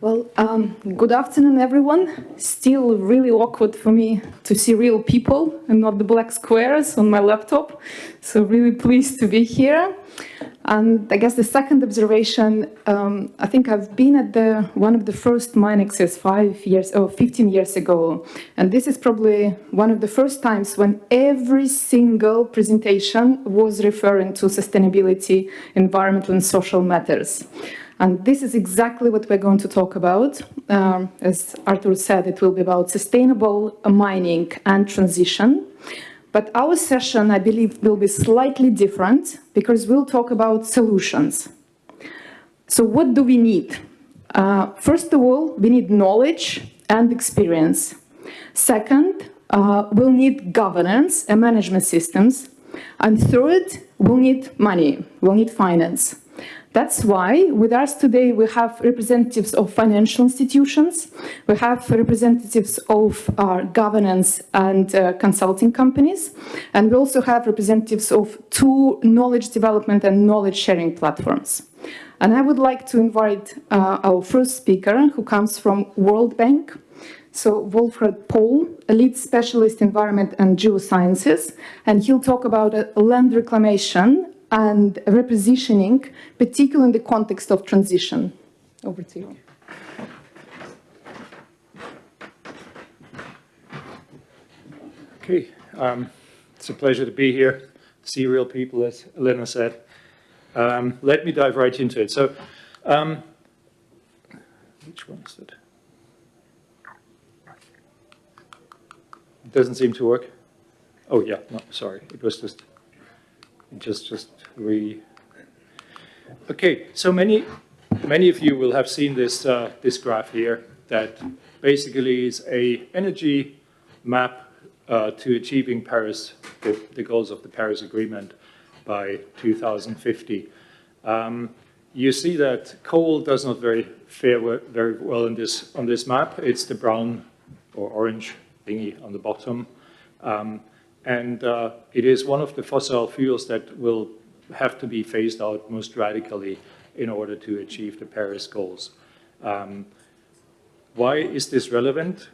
Well, good afternoon, everyone. Still really awkward for me to see real people and not the black squares on my laptop. So really pleased to be here. And I guess the second observation, I think I've been at one of the first MINEXs 15 years ago. And this is probably one of the first times when every single presentation was referring to sustainability, environmental and social matters. And this is exactly what we're going to talk about. As Arthur said, it will be about sustainable mining and transition. But our session, I believe, will be slightly different because we'll talk about solutions. So what do we need? First of all, we need knowledge and experience. Second, we'll need governance and management systems. And third, we'll need money, we'll need finance. That's why with us today we have representatives of financial institutions, we have representatives of governance and consulting companies, and we also have representatives of two knowledge development and knowledge sharing platforms. And I would like to invite our first speaker, who comes from World Bank. So Wolfred Paul, a lead specialist in environment and geosciences, and he'll talk about land reclamation and repositioning, particularly in the context of transition. Over to you. Okay, it's a pleasure to be here, see real people, as Elena said. Let me dive right into it. So, which one is it? It doesn't seem to work. Oh yeah, no, sorry, it was just Okay, so many of you will have seen this this graph here that basically is a energy map to achieving Paris, the goals of the Paris Agreement by 2050. You see that coal does not fare very well on this map. It's the brown or orange thingy on the bottom. And it is one of the fossil fuels that will have to be phased out most radically in order to achieve the Paris goals. Why is this relevant?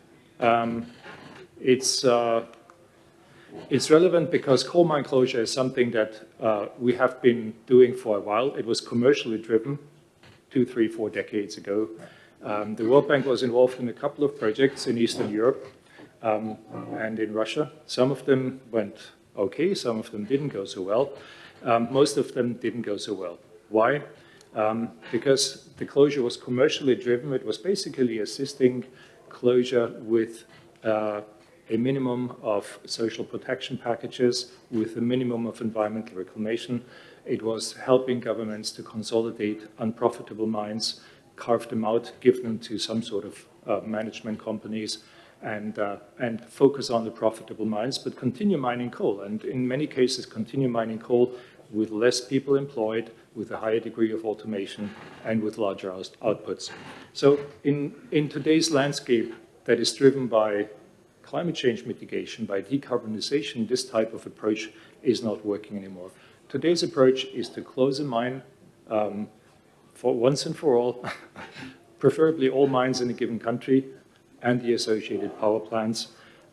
It's relevant because coal mine closure is something that we have been doing for a while. It was commercially driven 2, 3, 4 decades ago. The World Bank was involved in a couple of projects in Eastern Europe and in Russia. Some of them went okay, some of them didn't go so well. Most of them didn't go so well. Why? Because the closure was commercially driven. It was basically assisting closure with a minimum of social protection packages, with a minimum of environmental reclamation. It was helping governments to consolidate unprofitable mines, carve them out, give them to some sort of management companies, and focus on the profitable mines, but continue mining coal. And in many cases, continue mining coal with less people employed, with a higher degree of automation, and with larger outputs. So in today's landscape that is driven by climate change mitigation, by decarbonization, this type of approach is not working anymore. Today's approach is to close a mine for once and for all, preferably all mines in a given country, and the associated power plants,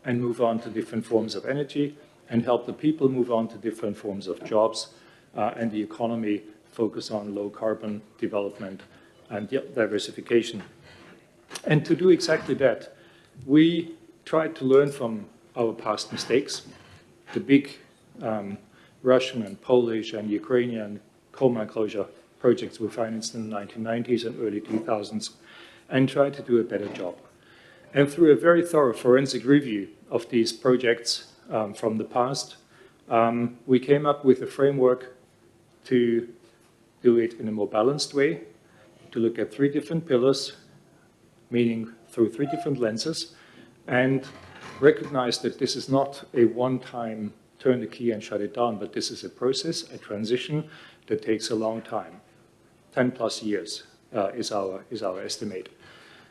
and move on to different forms of energy, and help the people move on to different forms of jobs, and the economy focus on low carbon development and diversification. And to do exactly that, we tried to learn from our past mistakes, the big Russian and Polish and Ukrainian coal mine closure projects we financed in the 1990s and early 2000s, and try to do a better job. And through a very thorough forensic review of these projects from the past, we came up with a framework to do it in a more balanced way, to look at 3 different pillars, meaning through 3 different lenses, and recognize that this is not a one-time turn the key and shut it down, but this is a process, a transition that takes a long time. 10 plus years is our estimate.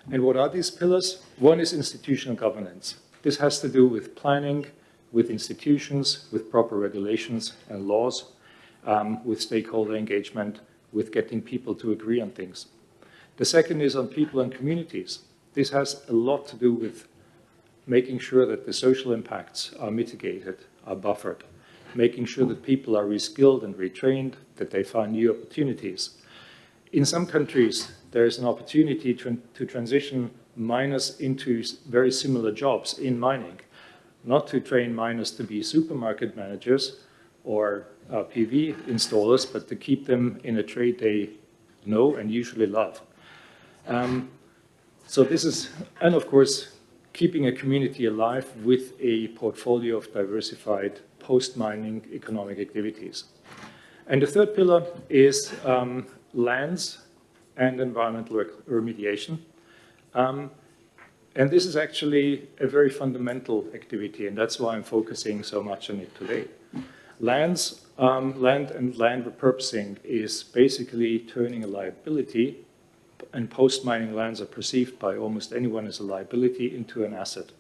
And what are these pillars? One is institutional governance. This has to do with planning, with institutions, with proper regulations and laws, with stakeholder engagement, with getting people to agree on things. The second is on people and communities. This has a lot to do with making sure that the social impacts are mitigated, are buffered, making sure that people are reskilled and retrained, that they find new opportunities. In some countries, there is an opportunity to transition miners into very similar jobs in mining, not to train miners to be supermarket managers or PV installers, but to keep them in a trade they know and usually love. So this is, and of course, keeping a community alive with a portfolio of diversified post-mining economic activities. And the third pillar is lands and environmental remediation. And this is actually a very fundamental activity, and that's why I'm focusing so much on it today. Land and land repurposing is basically turning a liability, and post-mining lands are perceived by almost anyone as a liability, into an asset.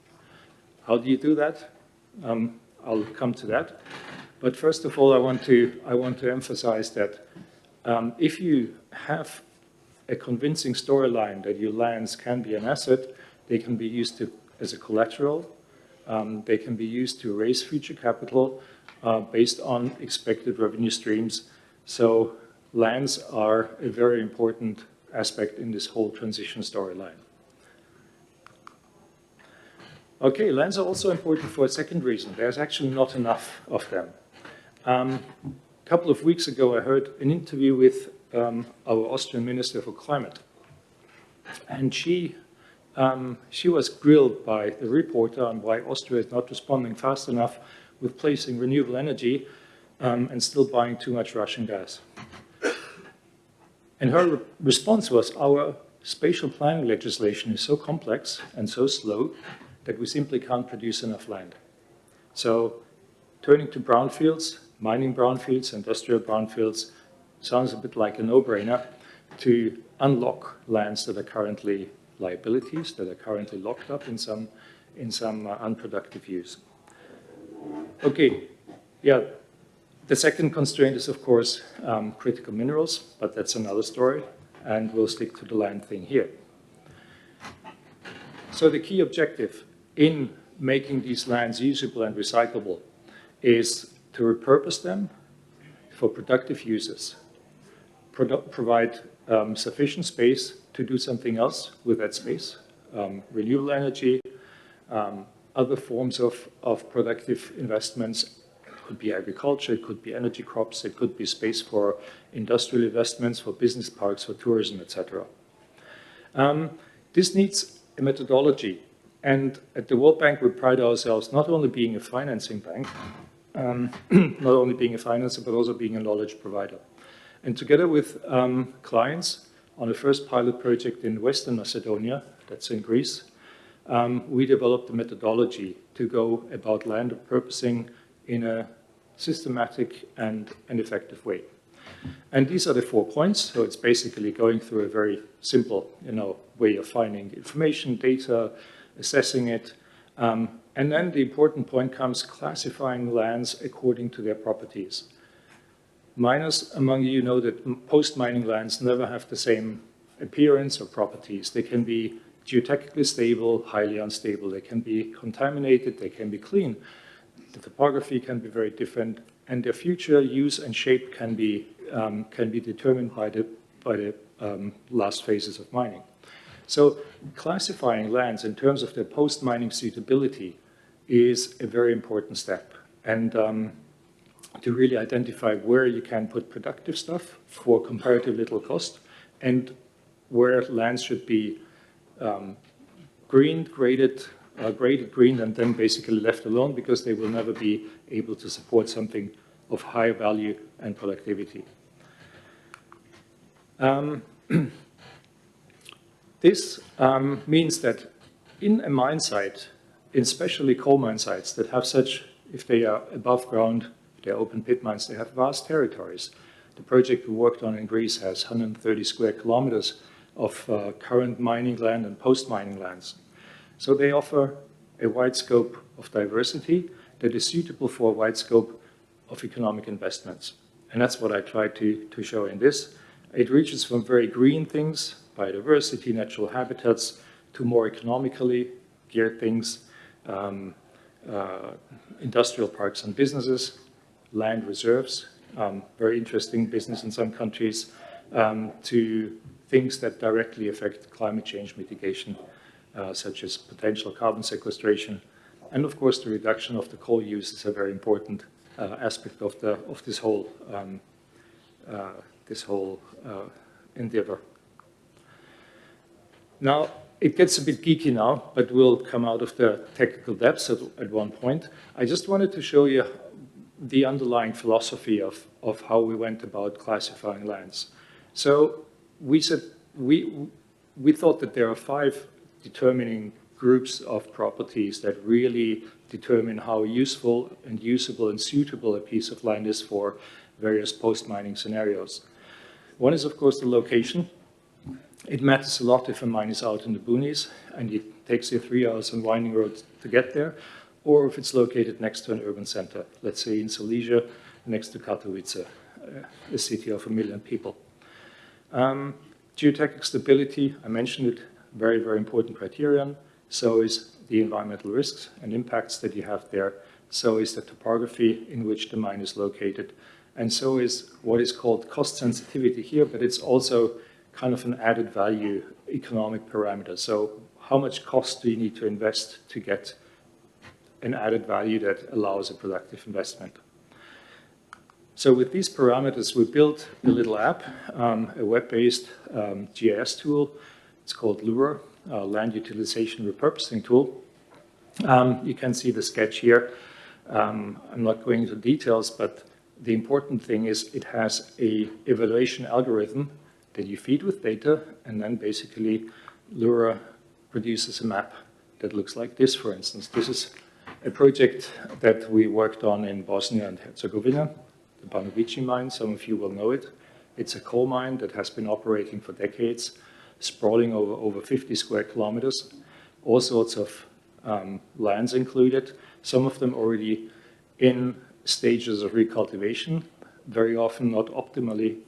How do you do that? I'll come to that. But first of all, I want to emphasize that if you have a convincing storyline that your lands can be an asset, they can be used as a collateral. They can be used to raise future capital based on expected revenue streams. So lands are a very important aspect in this whole transition storyline. Okay, lands are also important for a second reason. There's actually not enough of them. A couple of weeks ago, I heard an interview with our Austrian Minister for Climate. And she was grilled by the reporter on why Austria is not responding fast enough with placing renewable energy and still buying too much Russian gas. And her response was, our spatial planning legislation is so complex and so slow that we simply can't produce enough land. So turning to brownfields, mining brownfields, industrial brownfields, sounds a bit like a no-brainer to unlock lands that are currently liabilities, that are currently locked up in some unproductive use. Okay, yeah. The second constraint is, of course, critical minerals, but that's another story, and we'll stick to the land thing here. So the key objective in making these lands usable and recyclable is to repurpose them for productive uses, provide sufficient space to do something else with that space, renewable energy, other forms of productive investments. It could be agriculture, it could be energy crops, it could be space for industrial investments, for business parks, for tourism, etc. This needs a methodology. And at the World Bank, we pride ourselves not only being a financing bank, not only being a financer, but also being a knowledge provider. And together with clients on the first pilot project in Western Macedonia, that's in Greece, we developed a methodology to go about land repurposing in a systematic and effective way. And these are the 4 points. So it's basically going through a very simple, way of finding information, data, assessing it. And then the important point comes classifying lands according to their properties. Miners among you know that post-mining lands never have the same appearance or properties. They can be geotechnically stable, highly unstable. They can be contaminated, they can be clean. The topography can be very different, and their future use and shape can be determined by the last phases of mining. So classifying lands in terms of their post-mining suitability is a very important step. And to really identify where you can put productive stuff for comparatively little cost, and where lands should be graded green, and then basically left alone because they will never be able to support something of high value and productivity. This means that in a mine site, especially coal mine sites that have such, if they are above ground, if they're open pit mines, they have vast territories. The project we worked on in Greece has 130 square kilometers of current mining land and post-mining lands. So they offer a wide scope of diversity that is suitable for a wide scope of economic investments. And that's what I tried to show in this. It reaches from very green things, biodiversity, natural habitats, to more economically geared things, industrial parks and businesses, land reserves, very interesting business in some countries, to things that directly affect climate change mitigation, such as potential carbon sequestration. And of course, the reduction of the coal use is a very important aspect of this whole endeavor. Now, it gets a bit geeky now, but we'll come out of the technical depths at one point. I just wanted to show you the underlying philosophy of how we went about classifying lands. So we said we thought that there are 5 determining groups of properties that really determine how useful and usable and suitable a piece of land is for various post-mining scenarios. One is, of course, the location. It matters a lot if a mine is out in the boonies and it takes you 3 hours on winding roads to get there, or if it's located next to an urban center, let's say in Silesia, next to Katowice, a city of 1 million people. Geotechnical stability, I mentioned it, very, very important criterion. So is the environmental risks and impacts that you have there. So is the topography in which the mine is located. And so is what is called cost sensitivity here, but it's also kind of an added value economic parameter. So how much cost do you need to invest to get an added value that allows a productive investment? So with these parameters, we built a little app, a web-based GIS tool. It's called Lura, Land Utilization Repurposing Tool. You can see the sketch here. I'm not going into details, but the important thing is it has a evaluation algorithm that you feed with data, and then basically Lura produces a map that looks like this, for instance. This is a project that we worked on in Bosnia and Herzegovina, the Banovici mine. Some of you will know it. It's a coal mine that has been operating for decades, sprawling over 50 square kilometers, all sorts of lands included, some of them already in stages of recultivation, very often not optimally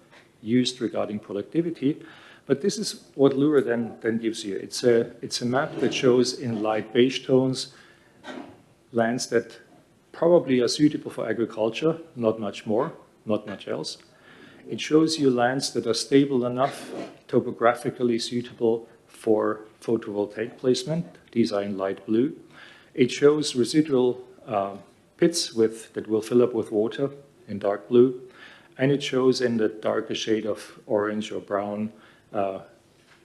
used regarding productivity. But this is what Lura then gives you. It's a map that shows in light beige tones lands that probably are suitable for agriculture, not much more, not much else. It shows you lands that are stable enough, topographically suitable for photovoltaic placement. These are in light blue. It shows residual pits that will fill up with water in dark blue. And it shows in the darker shade of orange or brown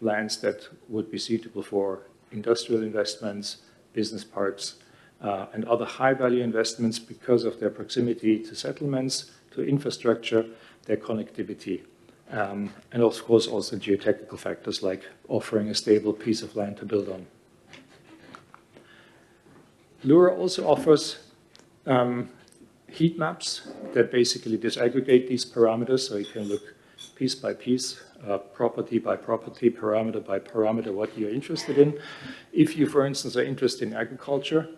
lands that would be suitable for industrial investments, business parks, and other high-value investments because of their proximity to settlements, to infrastructure, their connectivity, and of course also geotechnical factors like offering a stable piece of land to build on. Lura also offers heat maps that basically disaggregate these parameters, so you can look piece by piece, property by property, parameter by parameter, what you're interested in. If you, for instance, are interested in agriculture,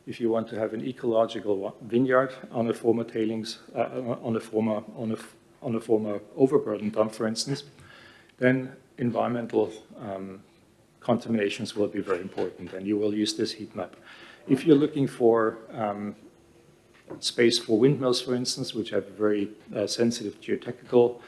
if you want to have an ecological vineyard on a former tailings, on a former overburden dump, for instance, then environmental contaminations will be very important, and you will use this heat map. If you're looking for space for windmills, for instance, which have a very sensitive geotechnical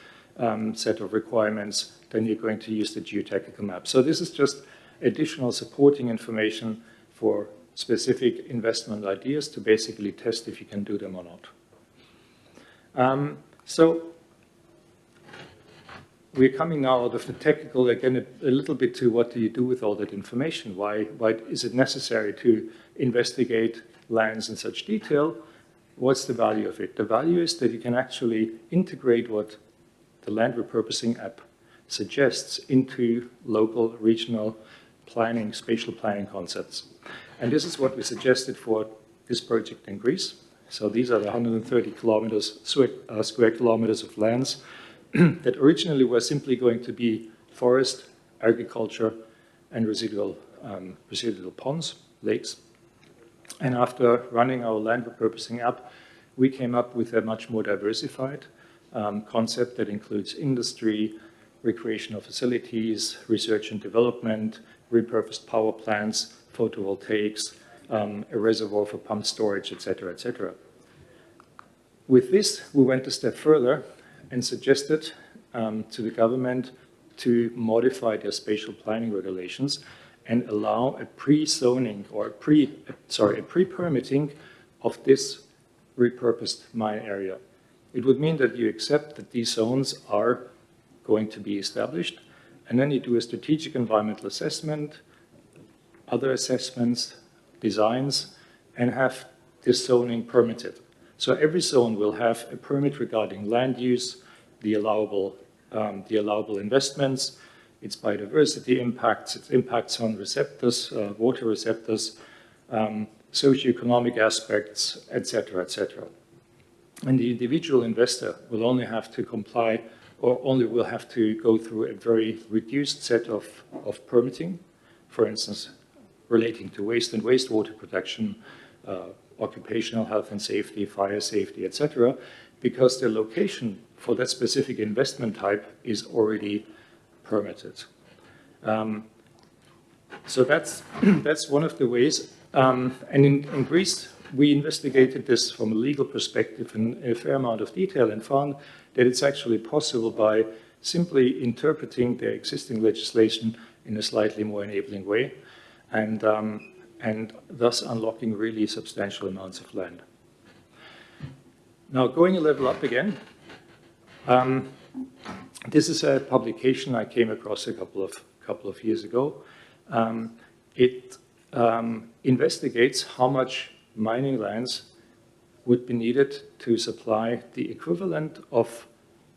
set of requirements, then you're going to use the geotechnical map. So this is just additional supporting information for specific investment ideas to basically test if you can do them or not. So we're coming now out of the technical, again, a little bit to what do you do with all that information? Why is it necessary to investigate lands in such detail? What's the value of it? The value is that you can actually integrate what the land repurposing app suggests into local, regional planning, spatial planning concepts. And this is what we suggested for this project in Greece. So these are the 130 square kilometers of lands that originally were simply going to be forest, agriculture, and residual ponds, lakes. And after running our land repurposing app, we came up with a much more diversified concept that includes industry, recreational facilities, research and development, repurposed power plants, photovoltaics, a reservoir for pump storage, etc., etc. With this, we went a step further and suggested to the government to modify their spatial planning regulations and allow a pre-zoning or a pre-permitting of this repurposed mine area. It would mean that you accept that these zones are going to be established, and then you do a strategic environmental assessment, other assessments, designs, and have this zoning permitted. So every zone will have a permit regarding land use, the allowable investments, its biodiversity impacts, its impacts on receptors, water receptors, socioeconomic aspects, etc., etc. And the individual investor will only have to comply or only will have to go through a very reduced set of permitting, for instance, relating to waste and wastewater protection, occupational health and safety, fire safety, etc., because the location for that specific investment type is already permitted. So that's one of the ways. And in Greece, we investigated this from a legal perspective in a fair amount of detail and found that it's actually possible by simply interpreting the existing legislation in a slightly more enabling way and thus unlocking really substantial amounts of land. Now, going a level up again, this is a publication I came across a couple of years ago. It investigates how much mining lands would be needed to supply the equivalent of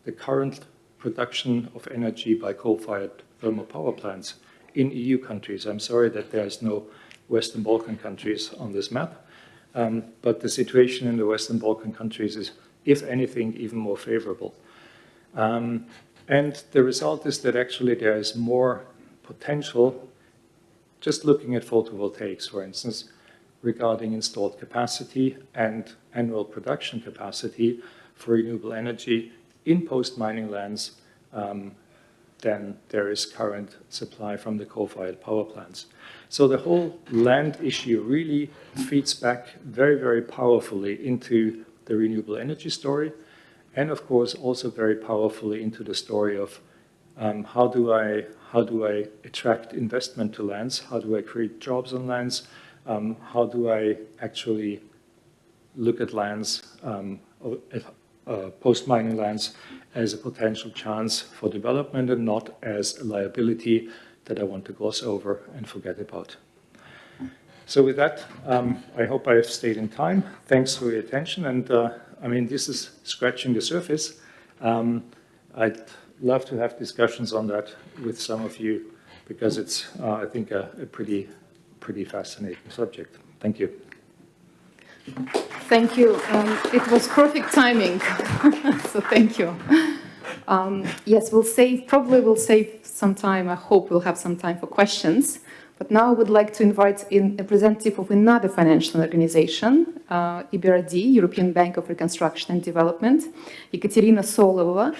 the current production of energy by coal-fired thermal power plants in EU countries. I'm sorry that there's no Western Balkan countries on this map, but the situation in the Western Balkan countries is, if anything, even more favorable. And the result is that actually there is more potential, just looking at photovoltaics, for instance, regarding installed capacity and annual production capacity for renewable energy in post-mining lands than there is current supply from the coal-fired power plants. So the whole land issue really feeds back very, very powerfully into the renewable energy story, and of course also very powerfully into the story of how do I attract investment to lands, how do I create jobs on lands, how do I actually look at lands, post-mining lands, as a potential chance for development and not as a liability that I want to gloss over and forget about. So with that, I hope I have stayed in time. Thanks for your attention. And I mean, this is scratching the surface. I'd love to have discussions on that with some of you because it's, I think, a pretty fascinating subject. Thank you. Thank you. It was perfect timing, so thank you. Yes, probably we'll save some time. I hope we'll have some time for questions. But now I would like to invite in a representative of another financial organization, EBRD, European Bank of Reconstruction and Development, Ekaterina Solova,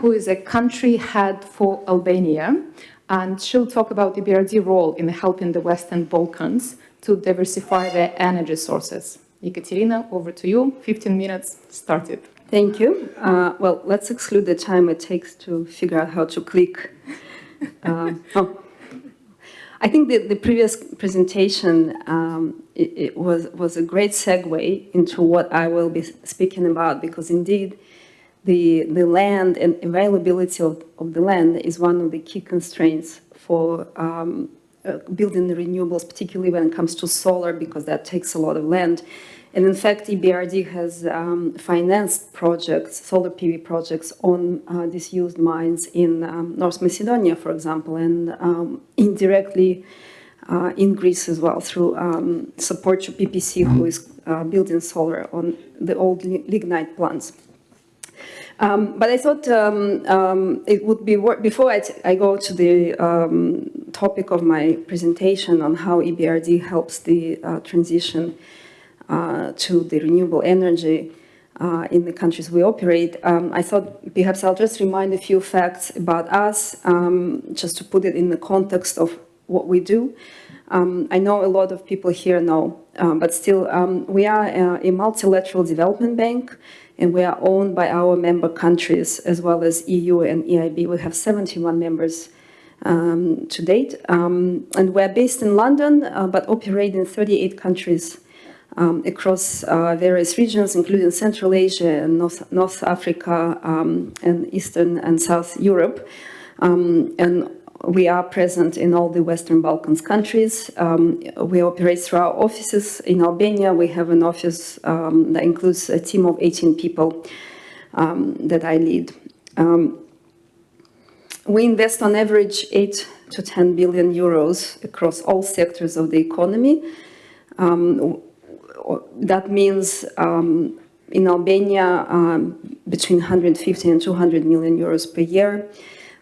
who is a country head for Albania. And she'll talk about EBRD role in helping the Western Balkans to diversify their energy sources. Ekaterina, over to you. 15 minutes started. Thank you. Well, let's exclude the time it takes to figure out how to click. I think the previous presentation it was a great segue into what I will be speaking about, because indeed the land and availability of the land is one of the key constraints for building the renewables, particularly when it comes to solar, because that takes a lot of land. And in fact, EBRD has financed projects, solar PV projects on disused mines in North Macedonia, for example, and indirectly in Greece as well, through support to PPC, who is building solar on the old lignite plants. But I thought it would be before I go to the topic of my presentation on how EBRD helps the transition to the renewable energy, in the countries we operate. I thought perhaps I'll just remind a few facts about us, just to put it in the context of what we do. I know a lot of people here know, but still, we are a multilateral development bank, and we are owned by our member countries as well as EU and EIB. We have 71 members to date, and we're based in London, but operate in 38 countries across various regions, including Central Asia and North Africa and Eastern and South Europe. And we are present in all the Western Balkans countries. We operate through our offices. In Albania, we have an office that includes a team of 18 people that I lead. We invest on average 8 to 10 billion euros across all sectors of the economy. That means in Albania between 150 and 200 million euros per year.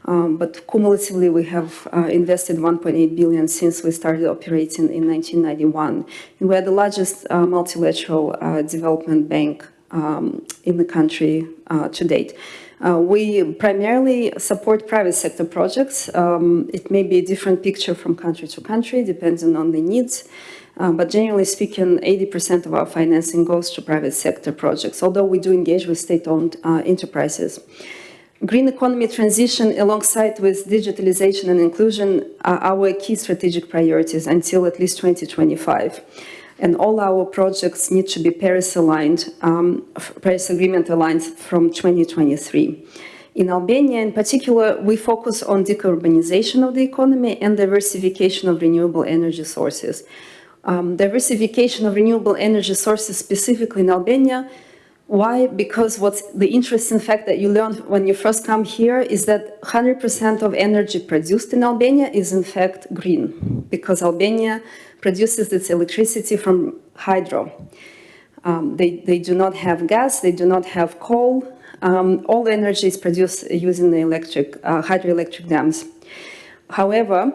But cumulatively, we have invested 1.8 billion since we started operating in 1991. And we're the largest multilateral development bank in the country to date. We primarily support private sector projects. It may be a different picture from country to country, depending on the needs. But generally speaking, 80% of our financing goes to private sector projects, although we do engage with state-owned enterprises. Green economy transition alongside with digitalization and inclusion are our key strategic priorities until at least 2025. And all our projects need to be Paris-aligned, Paris Agreement aligned from 2023. In Albania, in particular, we focus on decarbonization of the economy and diversification of renewable energy sources. Diversification of renewable energy sources, specifically in Albania. Why? Because what's the interesting fact that you learn when you first come here is that 100% of energy produced in Albania is in fact green, because Albania produces its electricity from hydro. They do not have gas, they do not have coal. All energy is produced using the hydroelectric dams. However,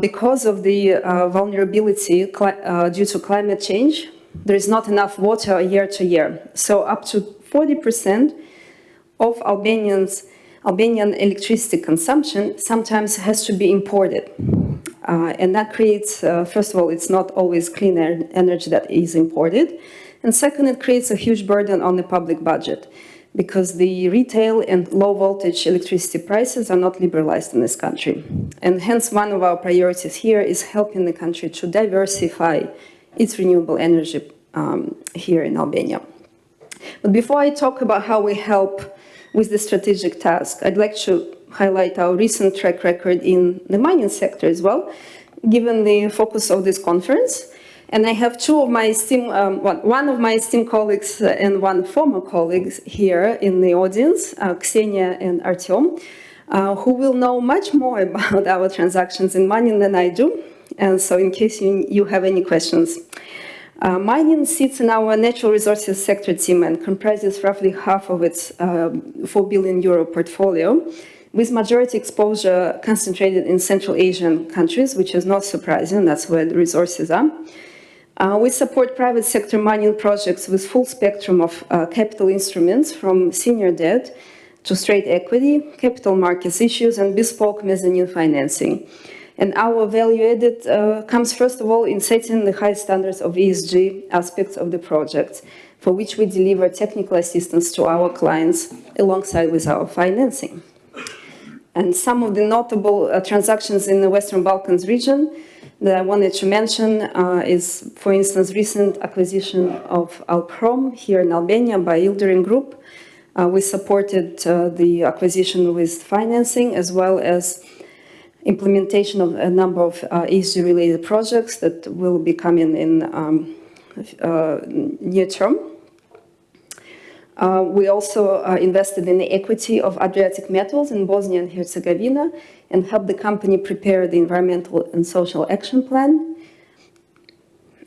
because of the vulnerability due to climate change, there is not enough water year to year. So up to 40% of Albanian electricity consumption sometimes has to be imported. And that creates, first of all, it's not always clean energy that is imported. And second, it creates a huge burden on the public budget, because the retail and low voltage electricity prices are not liberalized in this country. And hence one of our priorities here is helping the country to diversify its renewable energy here in Albania. But before I talk about how we help with the strategic task, I'd like to highlight our recent track record in the mining sector as well, given the focus of this conference. And I have two of my esteemed, one of my esteemed colleagues and one former colleague here in the audience, Ksenia and Artyom, who will know much more about our transactions in mining than I do. And so in case you have any questions. Mining sits in our natural resources sector team and comprises roughly half of its 4 billion euro portfolio, with majority exposure concentrated in Central Asian countries, which is not surprising, that's where the resources are. We support private sector mining projects with full spectrum of capital instruments, from senior debt to straight equity, capital markets issues, and bespoke mezzanine financing. And our value added comes first of all in setting the high standards of ESG aspects of the project, for which we deliver technical assistance to our clients alongside with our financing. And some of the notable transactions in the Western Balkans region that I wanted to mention is, for instance, recent acquisition of Alprom here in Albania by Yildirim Group. We supported the acquisition with financing, as well as implementation of a number of ESG-related projects that will be coming in near term. We also invested in the equity of Adriatic Metals in Bosnia and Herzegovina and helped the company prepare the environmental and social action plan.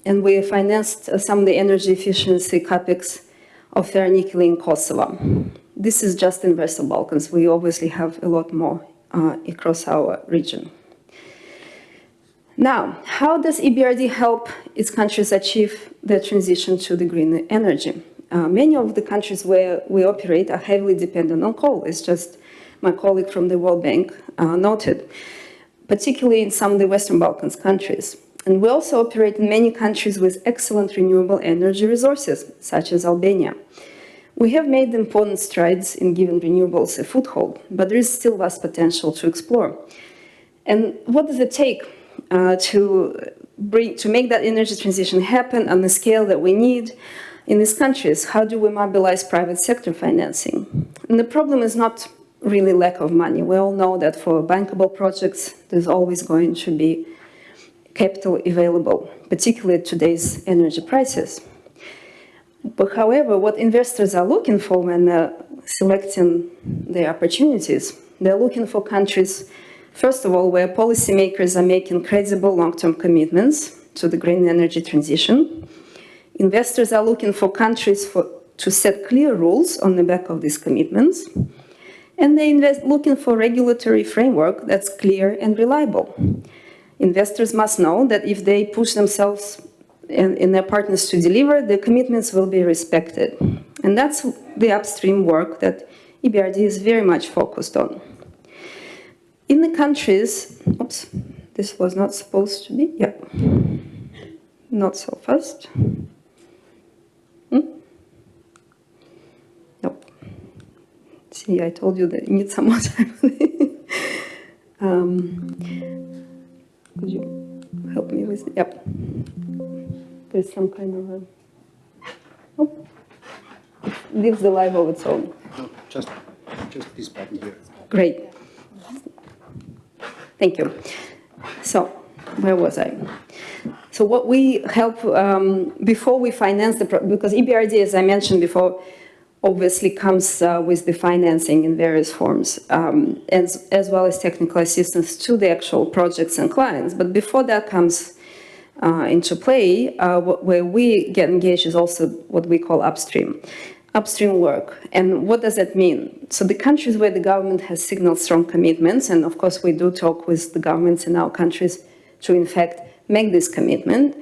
And we financed some of the energy efficiency capex of ferronickel in Kosovo. This is just in Western Balkans. We obviously have a lot more across our region. Now, how does EBRD help its countries achieve their transition to the green energy? Many of the countries where we operate are heavily dependent on coal. It's just my colleague from the World Bank noted, particularly in some of the Western Balkans countries. And we also operate in many countries with excellent renewable energy resources, such as Albania. We have made important strides in giving renewables a foothold, but there is still vast potential to explore. And what does it take to make that energy transition happen on the scale that we need in these countries? How do we mobilize private sector financing? And the problem is not really lack of money. We all know that for bankable projects, there's always going to be capital available, particularly at today's energy prices. But however, what investors are looking for when they're selecting their opportunities, they're looking for countries, first of all, where policymakers are making credible long-term commitments to the green energy transition. Investors are looking for countries to set clear rules on the back of these commitments. And they're looking for regulatory framework that's clear and reliable. Investors must know that if they push themselves and their partners to deliver, the commitments will be respected. And that's the upstream work that EBRD is very much focused on. In the countries, oops, this was not supposed to be, yeah, not so fast. Nope. See, I told you that you need some more time. Could you help me with, yep. There's some kind of a, oh, it leaves the live of its own. No, just this button here. Great. Thank you. So, where was I? So what we help, before we finance because EBRD, as I mentioned before, obviously comes with the financing in various forms, as well as technical assistance to the actual projects and clients. But before that comes into play, where we get engaged is also what we call upstream work. And what does that mean? So the countries where the government has signaled strong commitments, and of course we do talk with the governments in our countries to in fact make this commitment,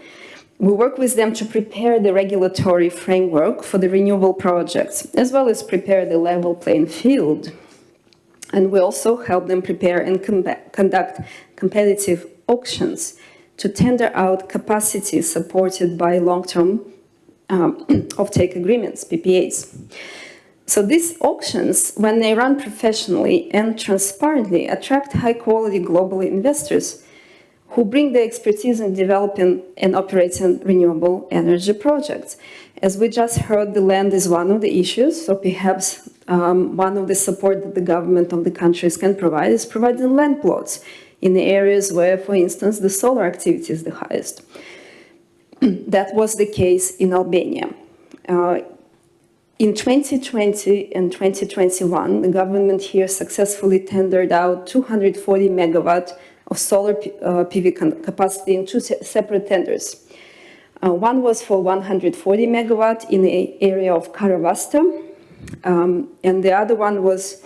we work with them to prepare the regulatory framework for the renewable projects, as well as prepare the level playing field. And we also help them prepare and conduct competitive auctions to tender out capacity supported by long-term offtake agreements, PPAs. So these auctions, when they run professionally and transparently, attract high-quality global investors who bring their expertise in developing and operating renewable energy projects. As we just heard, the land is one of the issues, so perhaps one of the support that the government of the countries can provide is providing land plots in the areas where, for instance, the solar activity is the highest. That was the case in Albania. In 2020 and 2021, the government here successfully tendered out 240 megawatt of solar PV capacity in two separate tenders. One was for 140 megawatt in the area of Karavasta, and the other one was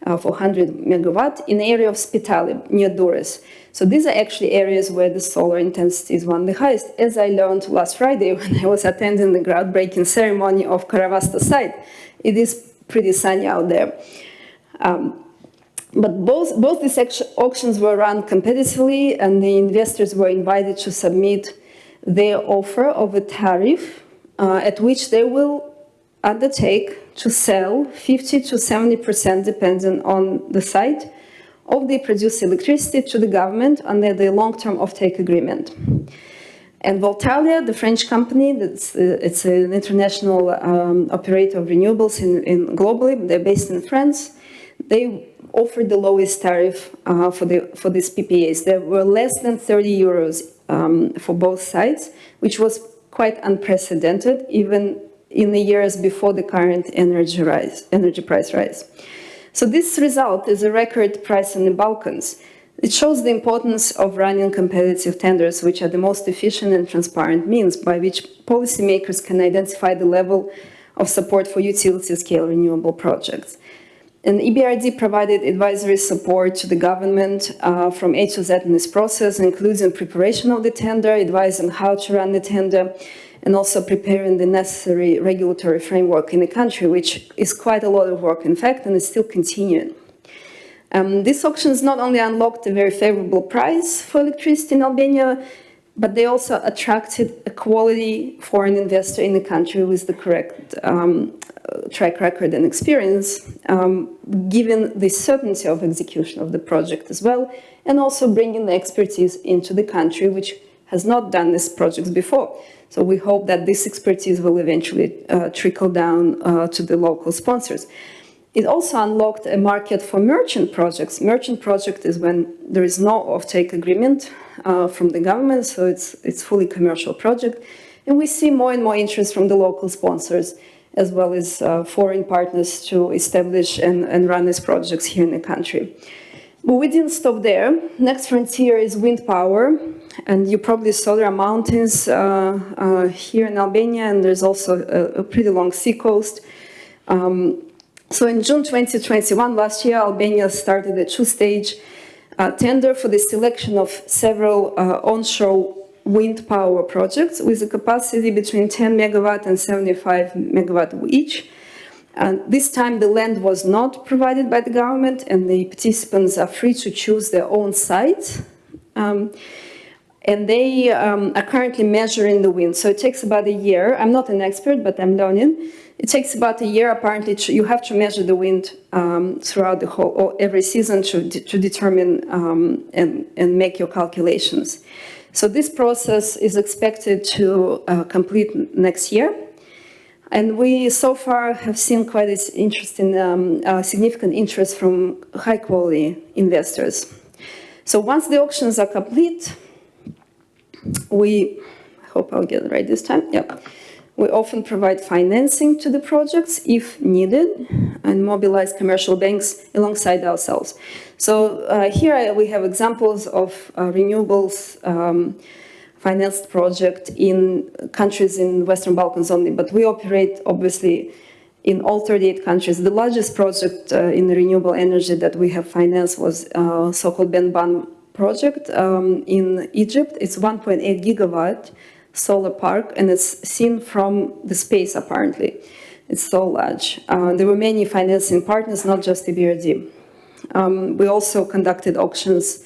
for 100 megawatt in the area of Spitali, near Durrës. So these are actually areas where the solar intensity is one of the highest, as I learned last Friday when I was attending the groundbreaking ceremony of Karavasta site. It is pretty sunny out there. But both these auctions were run competitively, and the investors were invited to submit their offer of a tariff at which they will undertake to sell 50 to 70%, depending on the site, of the produced electricity to the government under the long-term offtake agreement. And Voltalia, the French company, it's an international operator of renewables globally, they're based in France, they offered the lowest tariff for these PPAs. There were less than 30 euros for both sides, which was quite unprecedented, even in the years before the current energy price rise. So this result is a record price in the Balkans. It shows the importance of running competitive tenders, which are the most efficient and transparent means by which policymakers can identify the level of support for utility-scale renewable projects. And EBRD provided advisory support to the government from A to Z in this process, including preparation of the tender, advising how to run the tender, and also preparing the necessary regulatory framework in the country, which is quite a lot of work, in fact, and is still continuing. These auctions not only unlocked a very favorable price for electricity in Albania, but they also attracted a quality foreign investor in the country with the correct track record and experience, given the certainty of execution of the project as well, and also bringing the expertise into the country, which has not done these projects before. So we hope that this expertise will eventually trickle down to the local sponsors. It also unlocked a market for merchant projects. Merchant project is when there is no offtake agreement from the government, so it's fully commercial project. And we see more and more interest from the local sponsors as well as foreign partners to establish and run these projects here in the country. But we didn't stop there. Next frontier is wind power. And you probably saw there are mountains here in Albania, and there's also a pretty long sea coast. So in June 2021, last year, Albania started a two-stage tender for the selection of several onshore wind power projects with a capacity between 10 megawatt and 75 megawatt each. And this time the land was not provided by the government, and the participants are free to choose their own sites. And they are currently measuring the wind. So it takes about a year. I'm not an expert, but I'm learning. It takes about a year, apparently. You have to measure the wind throughout the whole, or every season to determine and make your calculations. So this process is expected to complete next year. And we so far have seen quite an interesting, significant interest from high-quality investors. So once the auctions are complete, I hope I'll get it right this time, yep. We often provide financing to the projects if needed and mobilize commercial banks alongside ourselves. So here we have examples of renewables financed project in countries in Western Balkans only, but we operate obviously in all 38 countries. The largest project in renewable energy that we have financed was so-called Benban project in Egypt. It's 1.8 gigawatt solar park, and it's seen from the space apparently. It's so large. There were many financing partners, not just the EBRD. We also conducted auctions,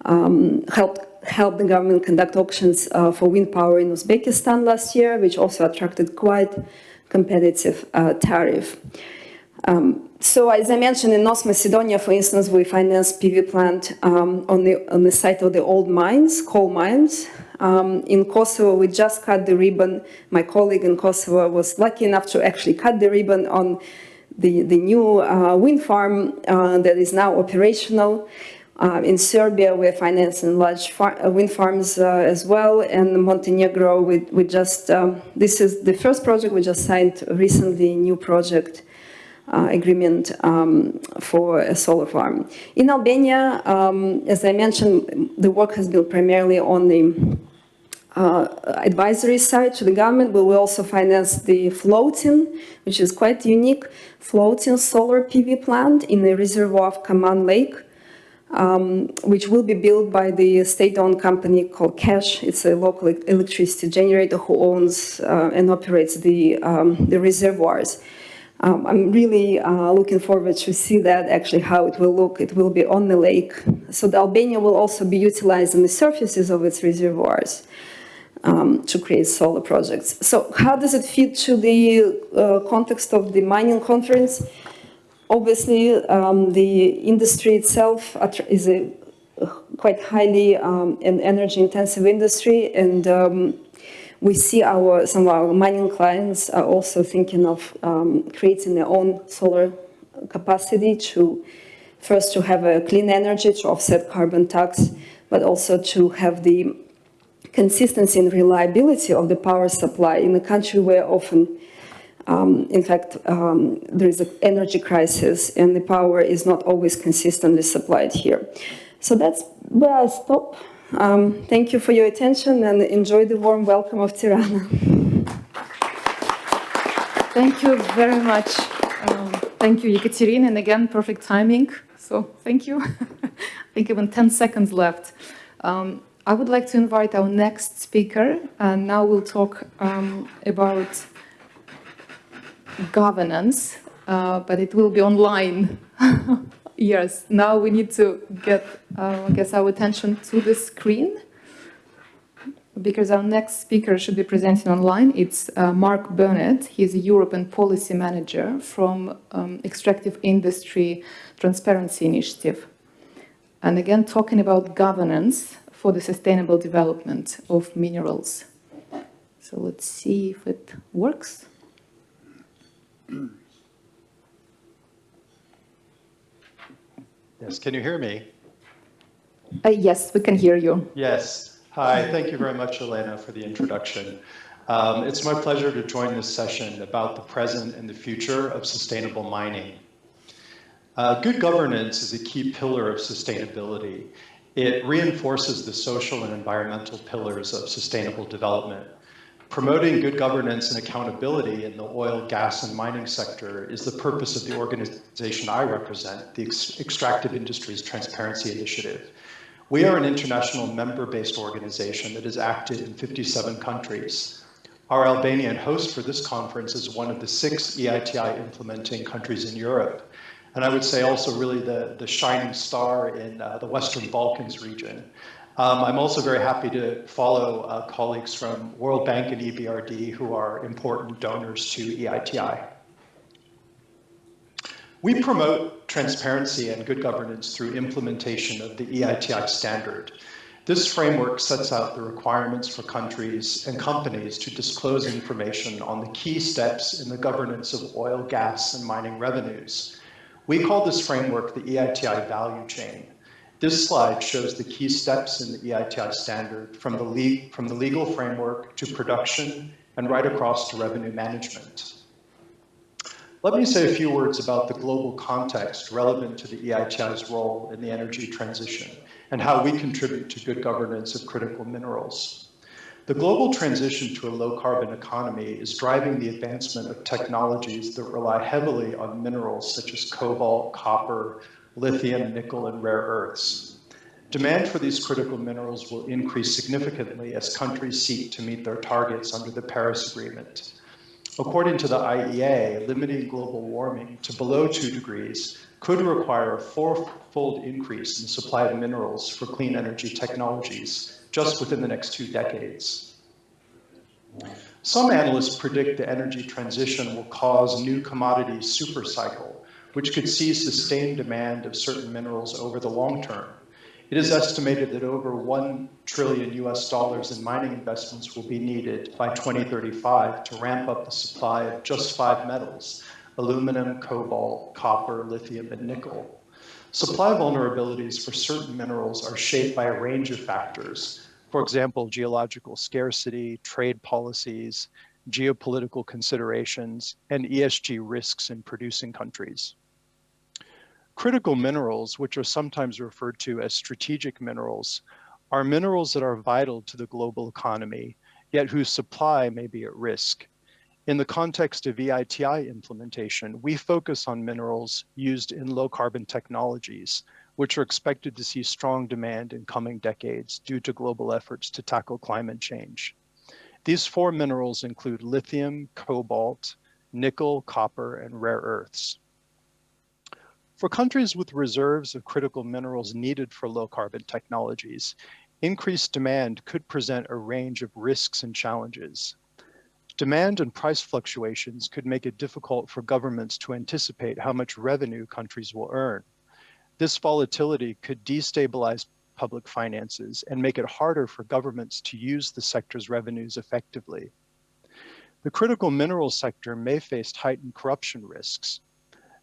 helped the government conduct auctions for wind power in Uzbekistan last year, which also attracted quite competitive tariff. So as I mentioned, in North Macedonia, for instance, we financed PV plant on the site of the old mines, coal mines. In Kosovo, we just cut the ribbon. My colleague in Kosovo was lucky enough to actually cut the ribbon on the new wind farm that is now operational. In Serbia, we're financing large wind farms as well. And Montenegro, we just, this is the first project we just signed recently, a new project agreement for a solar farm. In Albania, as I mentioned, the work has been primarily on the advisory side to the government, but we also finance the floating, which is quite unique, floating solar PV plant in the reservoir of Kaman Lake, which will be built by the state-owned company called Cash. It's a local electricity generator who owns and operates the reservoirs. I'm really looking forward to see that, actually, how it will look. It will be on the lake. So the Albania will also be utilizing the surfaces of its reservoirs to create solar projects. So how does it fit to the context of the mining conference? Obviously, the industry itself is a quite highly and energy-intensive industry, and we see some of our mining clients are also thinking of creating their own solar capacity to have a clean energy to offset carbon tax, but also to have the consistency and reliability of the power supply in a country where often, in fact, there is an energy crisis and the power is not always consistently supplied here. So that's where I stop. Thank you for your attention and enjoy the warm welcome of Tirana. Thank you very much. Thank you, Ekaterina, and again, perfect timing. So thank you. I think even 10 seconds left. I would like to invite our next speaker, and now we'll talk about governance, but it will be online. Yes, now we need to get, I guess, our attention to the screen, because our next speaker should be presenting online. It's Mark Burnett. He's a European Policy Manager from Extractive Industry Transparency Initiative. And again, talking about governance for the sustainable development of minerals. So let's see if it works. Yes, can you hear me? Yes, we can hear you. Yes. Hi, thank you very much, Elena, for the introduction. It's my pleasure to join this session about the present and the future of sustainable mining. Good governance is a key pillar of sustainability. It reinforces the social and environmental pillars of sustainable development. Promoting good governance and accountability in the oil, gas, and mining sector is the purpose of the organization I represent, the Extractive Industries Transparency Initiative. We are an international member-based organization that is active in 57 countries. Our Albanian host for this conference is one of the 6 EITI implementing countries in Europe. And I would say also really the shining star in the Western Balkans region. I'm also very happy to follow colleagues from World Bank and EBRD who are important donors to EITI. We promote transparency and good governance through implementation of the EITI standard. This framework sets out the requirements for countries and companies to disclose information on the key steps in the governance of oil, gas, and mining revenues. We call this framework the EITI value chain. This slide shows the key steps in the EITI standard from the legal framework to production and right across to revenue management. Let me say a few words about the global context relevant to the EITI's role in the energy transition and how we contribute to good governance of critical minerals. The global transition to a low-carbon economy is driving the advancement of technologies that rely heavily on minerals such as cobalt, copper, lithium, nickel, and rare earths. Demand for these critical minerals will increase significantly as countries seek to meet their targets under the Paris Agreement. According to the IEA, limiting global warming to below 2 degrees could require a 4-fold increase in the supply of minerals for clean energy technologies just within the next 2 decades. Some analysts predict the energy transition will cause new commodity supercycle, which could see sustained demand of certain minerals over the long term. It is estimated that over $1 trillion in mining investments will be needed by 2035 to ramp up the supply of just 5 metals: aluminum, cobalt, copper, lithium, and nickel. Supply vulnerabilities for certain minerals are shaped by a range of factors. For example, geological scarcity, trade policies, geopolitical considerations, and ESG risks in producing countries. Critical minerals, which are sometimes referred to as strategic minerals, are minerals that are vital to the global economy, yet whose supply may be at risk. In the context of EITI implementation, we focus on minerals used in low-carbon technologies, which are expected to see strong demand in coming decades due to global efforts to tackle climate change. These 4 minerals include lithium, cobalt, nickel, copper, and rare earths. For countries with reserves of critical minerals needed for low-carbon technologies, increased demand could present a range of risks and challenges. Demand and price fluctuations could make it difficult for governments to anticipate how much revenue countries will earn. This volatility could destabilize public finances and make it harder for governments to use the sector's revenues effectively. The critical mineral sector may face heightened corruption risks.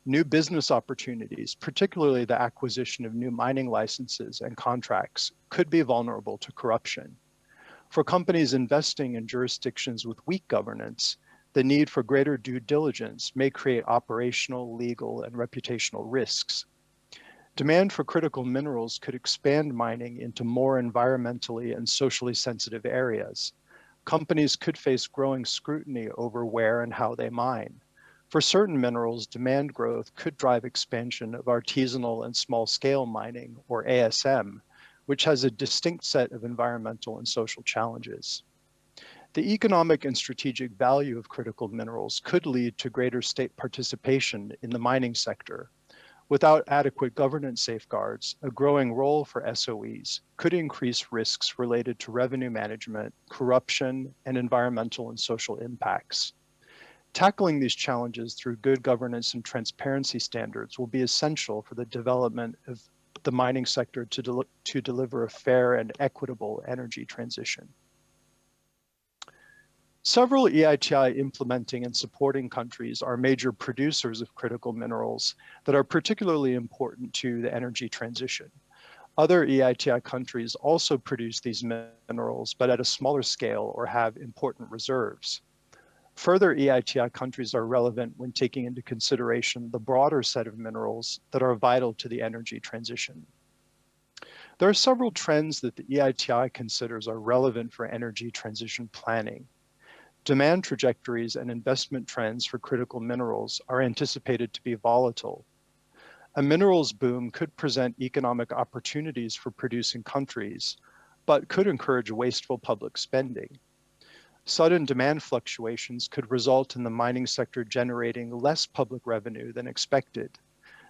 New business opportunities, particularly the acquisition of new mining licenses and contracts, could be vulnerable to corruption. For companies investing in jurisdictions with weak governance, the need for greater due diligence may create operational, legal, and reputational risks. Demand for critical minerals could expand mining into more environmentally and socially sensitive areas. Companies could face growing scrutiny over where and how they mine. For certain minerals, demand growth could drive expansion of artisanal and small-scale mining, or ASM, which has a distinct set of environmental and social challenges. The economic and strategic value of critical minerals could lead to greater state participation in the mining sector. Without adequate governance safeguards, a growing role for SOEs could increase risks related to revenue management, corruption, and environmental and social impacts. Tackling these challenges through good governance and transparency standards will be essential for the development of the mining sector to deliver a fair and equitable energy transition. Several EITI implementing and supporting countries are major producers of critical minerals that are particularly important to the energy transition. Other EITI countries also produce these minerals, but at a smaller scale or have important reserves. Further EITI countries are relevant when taking into consideration the broader set of minerals that are vital to the energy transition. There are several trends that the EITI considers are relevant for energy transition planning. Demand trajectories and investment trends for critical minerals are anticipated to be volatile. A minerals boom could present economic opportunities for producing countries, but could encourage wasteful public spending. Sudden demand fluctuations could result in the mining sector generating less public revenue than expected.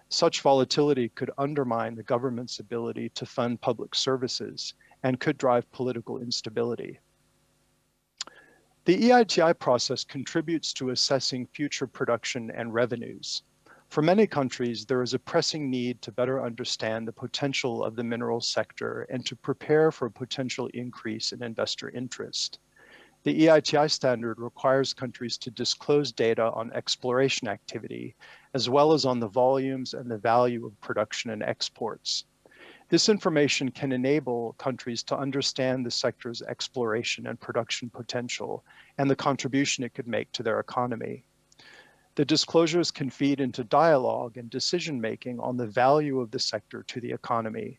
Such volatility could undermine the government's ability to fund public services and could drive political instability. The EITI process contributes to assessing future production and revenues. For many countries, there is a pressing need to better understand the potential of the minerals sector and to prepare for a potential increase in investor interest. The EITI standard requires countries to disclose data on exploration activity, as well as on the volumes and the value of production and exports. This information can enable countries to understand the sector's exploration and production potential and the contribution it could make to their economy. The disclosures can feed into dialogue and decision-making on the value of the sector to the economy.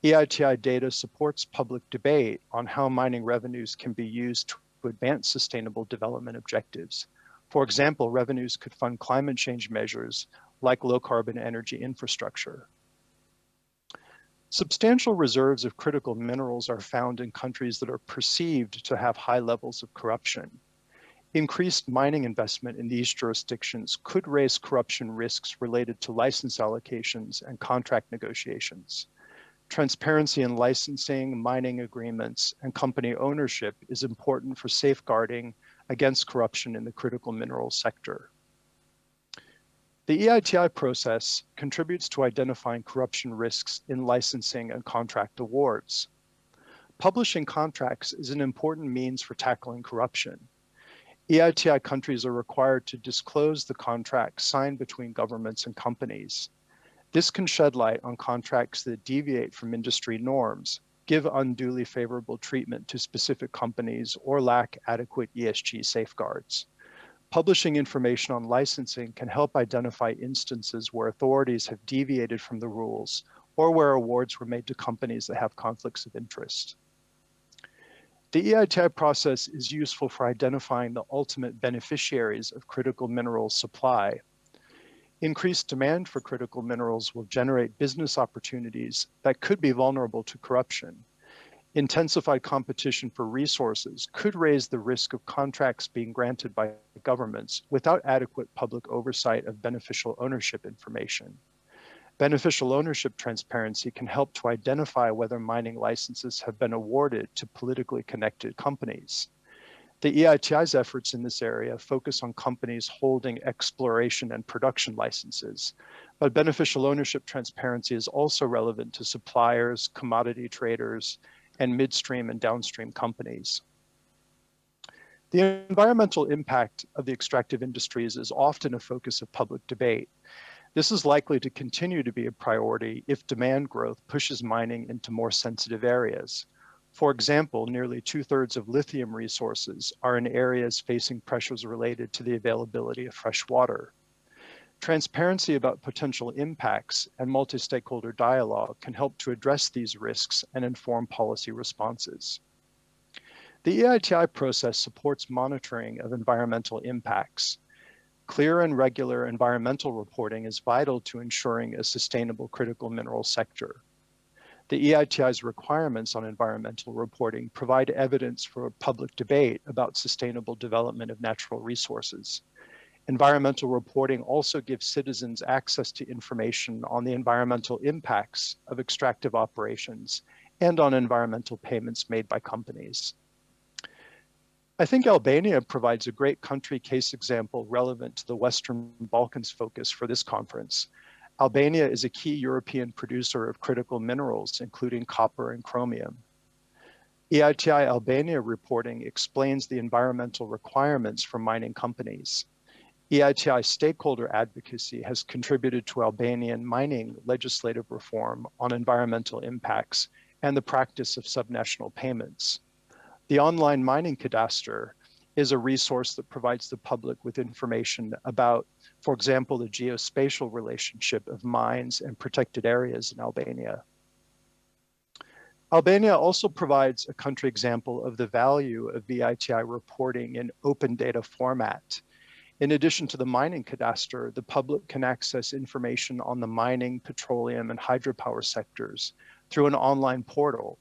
EITI data supports public debate on how mining revenues can be used to advance sustainable development objectives. For example, revenues could fund climate change measures like low-carbon energy infrastructure. Substantial reserves of critical minerals are found in countries that are perceived to have high levels of corruption. Increased mining investment in these jurisdictions could raise corruption risks related to license allocations and contract negotiations. Transparency in licensing, mining agreements, and company ownership is important for safeguarding against corruption in the critical minerals sector. The EITI process contributes to identifying corruption risks in licensing and contract awards. Publishing contracts is an important means for tackling corruption. EITI countries are required to disclose the contracts signed between governments and companies. This can shed light on contracts that deviate from industry norms, give unduly favorable treatment to specific companies, or lack adequate ESG safeguards. Publishing information on licensing can help identify instances where authorities have deviated from the rules or where awards were made to companies that have conflicts of interest. The EITI process is useful for identifying the ultimate beneficiaries of critical minerals supply. Increased demand for critical minerals will generate business opportunities that could be vulnerable to corruption. Intensified competition for resources could raise the risk of contracts being granted by governments without adequate public oversight of beneficial ownership information. Beneficial ownership transparency can help to identify whether mining licenses have been awarded to politically connected companies. The EITI's efforts in this area focus on companies holding exploration and production licenses, but beneficial ownership transparency is also relevant to suppliers, commodity traders, and midstream and downstream companies. The environmental impact of the extractive industries is often a focus of public debate. This is likely to continue to be a priority if demand growth pushes mining into more sensitive areas. For example, nearly 2/3 of lithium resources are in areas facing pressures related to the availability of fresh water. Transparency about potential impacts and multi-stakeholder dialogue can help to address these risks and inform policy responses. The EITI process supports monitoring of environmental impacts. Clear and regular environmental reporting is vital to ensuring a sustainable critical mineral sector. The EITI's requirements on environmental reporting provide evidence for public debate about sustainable development of natural resources. Environmental reporting also gives citizens access to information on the environmental impacts of extractive operations and on environmental payments made by companies. I think Albania provides a great country case example relevant to the Western Balkans focus for this conference. Albania is a key European producer of critical minerals, including copper and chromium. EITI Albania reporting explains the environmental requirements for mining companies. EITI stakeholder advocacy has contributed to Albanian mining legislative reform on environmental impacts and the practice of subnational payments. The online mining cadastre is a resource that provides the public with information about, for example, the geospatial relationship of mines and protected areas in Albania. Albania also provides a country example of the value of EITI reporting in open data format. In addition to the mining cadastre, the public can access information on the mining, petroleum, and hydropower sectors through an online portal.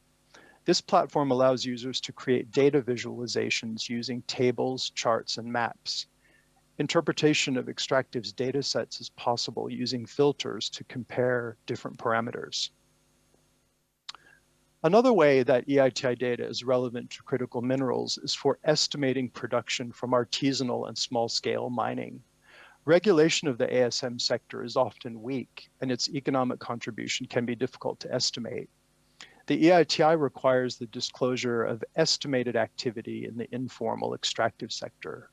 This platform allows users to create data visualizations using tables, charts, and maps. Interpretation of extractives data sets is possible using filters to compare different parameters. Another way that EITI data is relevant to critical minerals is for estimating production from artisanal and small-scale mining. Regulation of the ASM sector is often weak, and its economic contribution can be difficult to estimate. The EITI requires the disclosure of estimated activity in the informal extractive sector.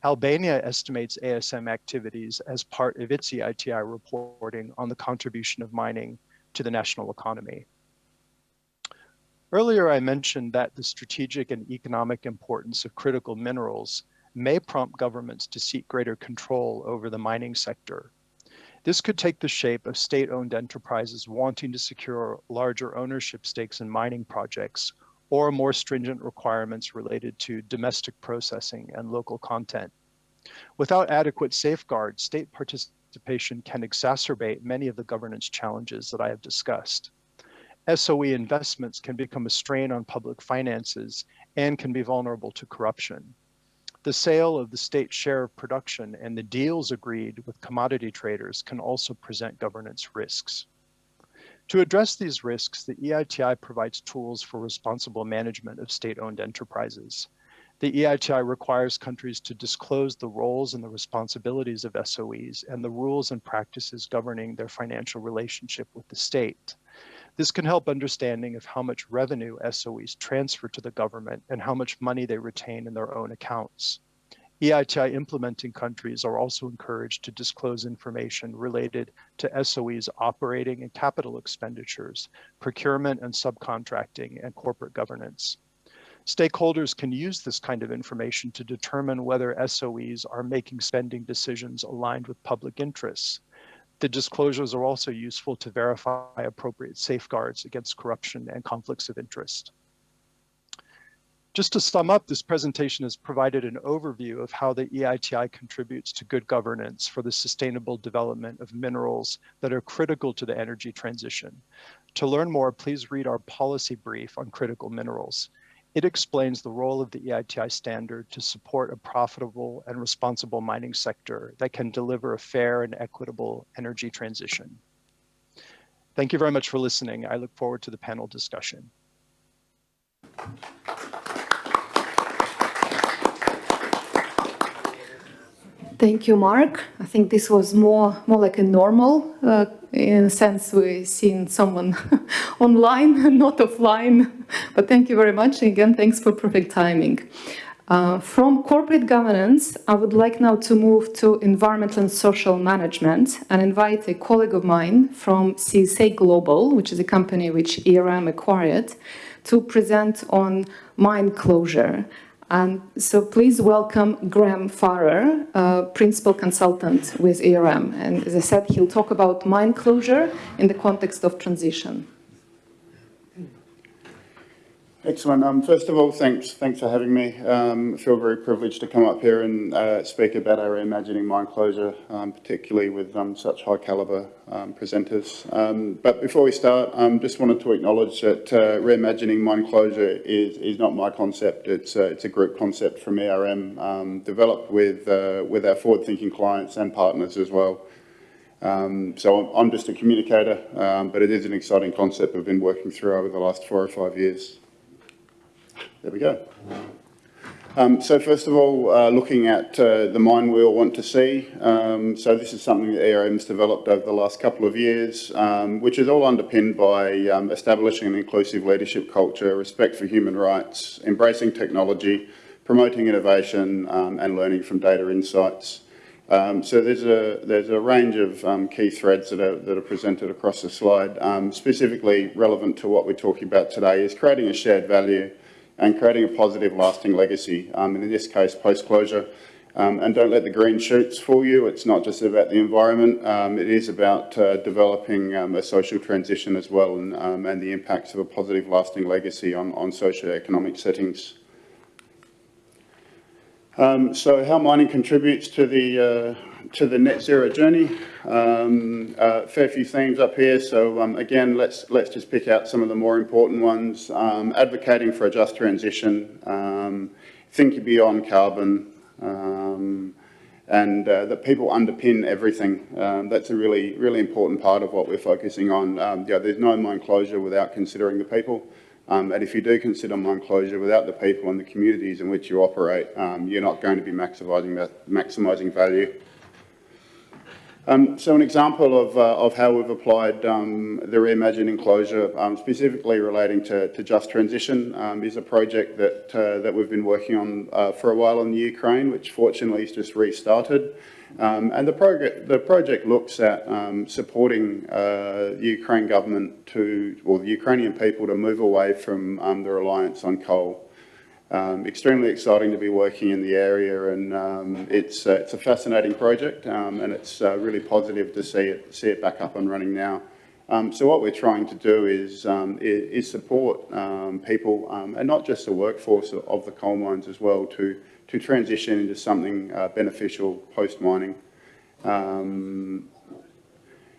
Albania estimates ASM activities as part of its EITI reporting on the contribution of mining to the national economy. Earlier, I mentioned that the strategic and economic importance of critical minerals may prompt governments to seek greater control over the mining sector. This could take the shape of state-owned enterprises wanting to secure larger ownership stakes in mining projects, or more stringent requirements related to domestic processing and local content. Without adequate safeguards, state participation can exacerbate many of the governance challenges that I have discussed. SOE investments can become a strain on public finances and can be vulnerable to corruption. The sale of the state share of production and the deals agreed with commodity traders can also present governance risks. To address these risks, the EITI provides tools for responsible management of state-owned enterprises. The EITI requires countries to disclose the roles and the responsibilities of SOEs and the rules and practices governing their financial relationship with the state. This can help understanding of how much revenue SOEs transfer to the government and how much money they retain in their own accounts. EITI implementing countries are also encouraged to disclose information related to SOEs' operating and capital expenditures, procurement and subcontracting, and corporate governance. Stakeholders can use this kind of information to determine whether SOEs are making spending decisions aligned with public interests. The disclosures are also useful to verify appropriate safeguards against corruption and conflicts of interest. Just to sum up, this presentation has provided an overview of how the EITI contributes to good governance for the sustainable development of minerals that are critical to the energy transition. To learn more, please read our policy brief on critical minerals. It explains the role of the EITI standard to support a profitable and responsible mining sector that can deliver a fair and equitable energy transition. Thank you very much for listening. I look forward to the panel discussion. Thank you, Mark. I think this was more like a normal, in a sense we've seen someone online, not offline. But thank you very much. Again, thanks for perfect timing. From corporate governance, I would like now to move to environmental and social management and invite a colleague of mine from CSA Global, which is a company which ERM acquired, to present on mine closure. And so please welcome Graham Farrer, Principal Consultant with ERM. And as I said, he'll talk about mine closure in the context of transition. Excellent. First of all, thanks for having me. I feel very privileged to come up here and speak about our reimagining mine closure, particularly with such high calibre presenters. But before we start, just wanted to acknowledge that reimagining mine closure is not my concept. It's a group concept from ERM, developed with our forward-thinking clients and partners as well. So I'm just a communicator, but it is an exciting concept we've been working through over the last 4 or 5 years. There we go. So first of all, looking at the mine we all want to see. So this is something that ERM's developed over the last couple of years, which is all underpinned by establishing an inclusive leadership culture, respect for human rights, embracing technology, promoting innovation, and learning from data insights. So there's a range of key threads that are presented across the slide. Specifically relevant to what we're talking about today is creating a shared value and creating a positive, lasting legacy, and in this case, post-closure. And don't let the green shoots fool you. It's not just about the environment. It is about developing a social transition as well, and the impacts of a positive, lasting legacy on socio-economic settings. So how mining contributes to the net zero journey. A fair few themes up here. So again, let's just pick out some of the more important ones. Advocating for a just transition, thinking beyond carbon, and that people underpin everything. That's a really important part of what we're focusing on. Yeah, there's no mine closure without considering the people. And if you do consider mine closure without the people and the communities in which you operate, you're not going to be maximising value. So an example of how we've applied the reimagining closure, specifically relating to just transition, is a project that we've been working on for a while in the Ukraine, which fortunately has just restarted. And the project looks at supporting the Ukraine government the Ukrainian people to move away from the reliance on coal. Extremely exciting to be working in the area, and it's a fascinating project, and it's really positive to see it back up and running now. So what we're trying to do is support people, and not just the workforce of the coal mines as well, to transition into something beneficial post-mining.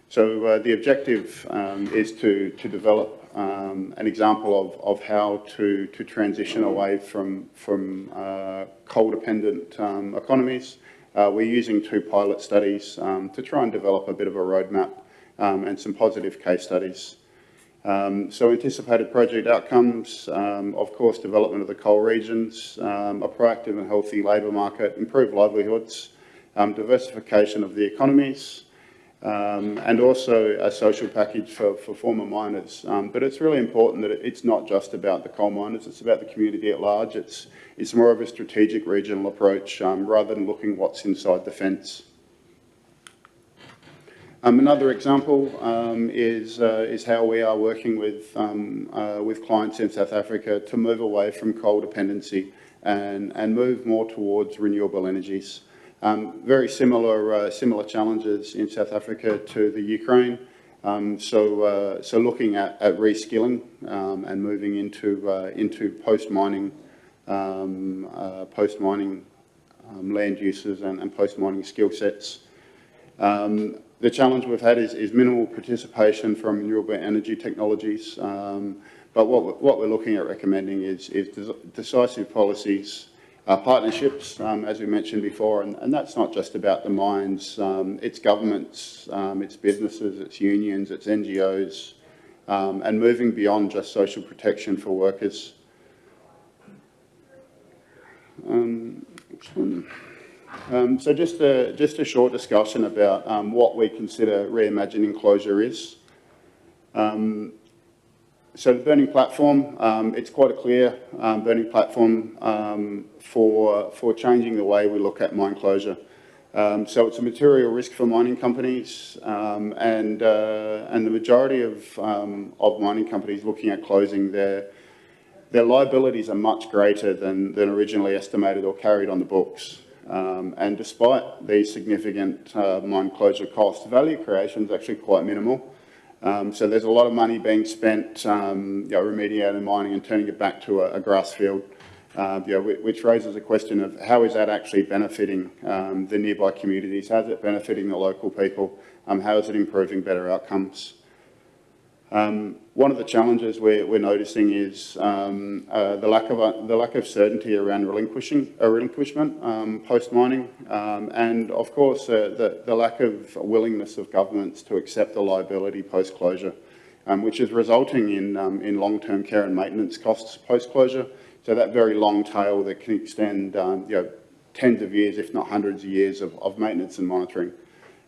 So the objective is to develop an example of how to transition away from coal-dependent economies. We're using 2 pilot studies to try and develop a bit of a roadmap and some positive case studies. So anticipated project outcomes, of course, development of the coal regions, a proactive and healthy labour market, improved livelihoods, diversification of the economies, and also a social package for former miners. But it's really important that it's not just about the coal miners, it's about the community at large. It's more of a strategic regional approach rather than looking what's inside the fence. Another example is how we are working with clients in South Africa to move away from coal dependency and move more towards renewable energies. Very similar challenges in South Africa to the Ukraine. So looking at reskilling and moving into post-mining land uses and post-mining skill sets. The challenge we've had is minimal participation from renewable energy technologies, but what we're looking at recommending is decisive policies, partnerships, as we mentioned before, and that's not just about the mines, it's governments, it's businesses, it's unions, it's NGOs, and moving beyond just social protection for workers. So just a short discussion about what we consider reimagining closure is. So the burning platform, it's quite a clear burning platform for changing the way we look at mine closure. So it's a material risk for mining companies, and the majority of mining companies looking at closing their liabilities are much greater than originally estimated or carried on the books. And despite these significant mine closure costs, value creation is actually quite minimal. So there's a lot of money being spent remediating mining and turning it back to a grass field, which raises a question of how is that actually benefiting the nearby communities? How is it benefiting the local people? How is it improving better outcomes? One of the challenges we're noticing is the lack of certainty around relinquishment post-mining, and of course the lack of willingness of governments to accept the liability post-closure, which is resulting in long-term care and maintenance costs post-closure. So that very long tail that can extend tens of years, if not hundreds of years of maintenance and monitoring,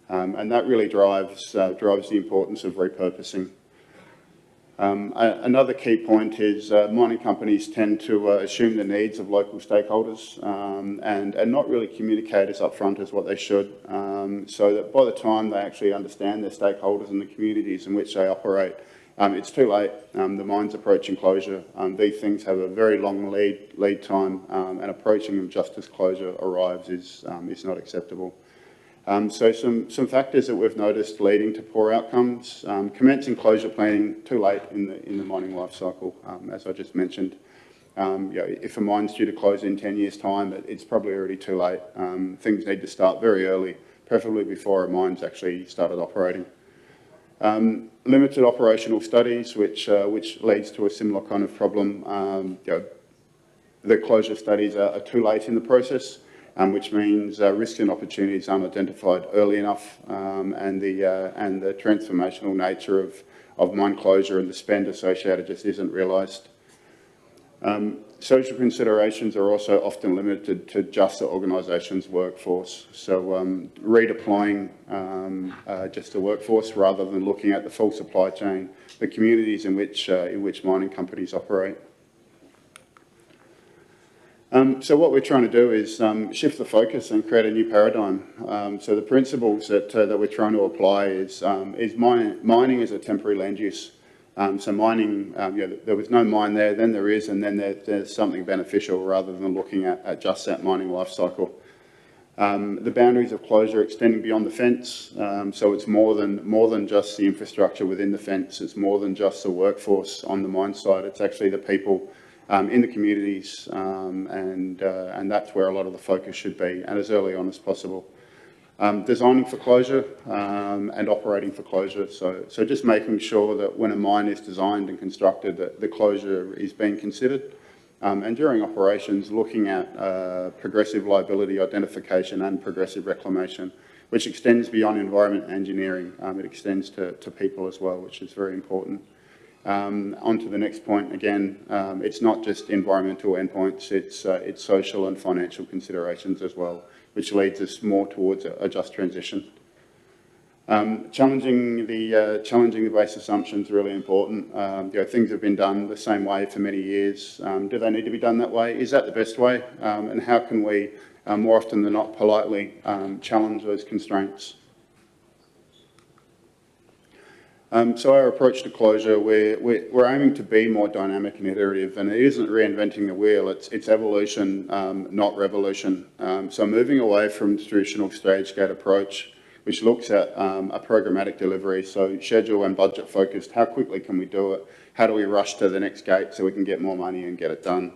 and that really drives the importance of repurposing. Another key point is mining companies tend to assume the needs of local stakeholders and not really communicate as upfront as what they should, so that by the time they actually understand their stakeholders and the communities in which they operate, it's too late. The mine's approaching closure. These things have a very long lead time, and approaching them just as closure arrives is not acceptable. So some factors that we've noticed leading to poor outcomes: commencing closure planning too late in the mining life cycle, as I just mentioned. If a mine's due to close in 10 years' time, it's probably already too late. Things need to start very early, preferably before a mine's actually started operating. Limited operational studies, which leads to a similar kind of problem. The closure studies are too late in the process, which means risks and opportunities aren't identified early enough, and the transformational nature of mine closure and the spend associated just isn't realised. Social considerations are also often limited to just the organisation's workforce, so redeploying just the workforce rather than looking at the full supply chain, the communities in which mining companies operate. So what we're trying to do is shift the focus and create a new paradigm. So the principles that we're trying to apply is mining as a temporary land use. So mining, there was no mine there, then there is, and then there's something beneficial rather than looking at just that mining life cycle. The boundaries of closure extending beyond the fence, so it's more than just the infrastructure within the fence. It's more than just the workforce on the mine site. It's actually the people in the communities, and that's where a lot of the focus should be, and as early on as possible. Designing for closure and operating for closure, so just making sure that when a mine is designed and constructed, that the closure is being considered, and during operations looking at progressive liability identification and progressive reclamation, which extends beyond environment engineering. It extends to people as well, which is very important. On to the next point, again, it's not just environmental endpoints, it's social and financial considerations as well, which leads us more towards a just transition. Challenging the base assumptions is really important. Things have been done the same way for many years. Do they need to be done that way? Is that the best way? And how can we, more often than not, politely challenge those constraints? So our approach to closure, we're aiming to be more dynamic and iterative, and it isn't reinventing the wheel, it's evolution, not revolution. So moving away from the traditional stage gate approach, which looks at a programmatic delivery, so schedule and budget focused, how quickly can we do it? How do we rush to the next gate so we can get more money and get it done?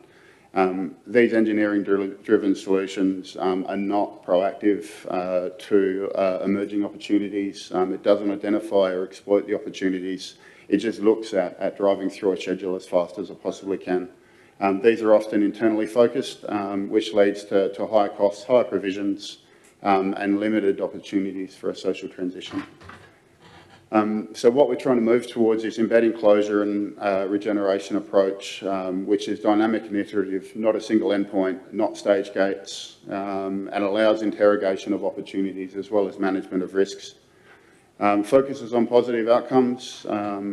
These engineering-driven solutions are not proactive to emerging opportunities. It doesn't identify or exploit the opportunities. It just looks at driving through a schedule as fast as it possibly can. These are often internally focused, which leads to higher costs, higher provisions, and limited opportunities for a social transition. So what we're trying to move towards is embedding closure and regeneration approach, which is dynamic and iterative, not a single endpoint, not stage gates, and allows interrogation of opportunities as well as management of risks. Focuses on positive outcomes,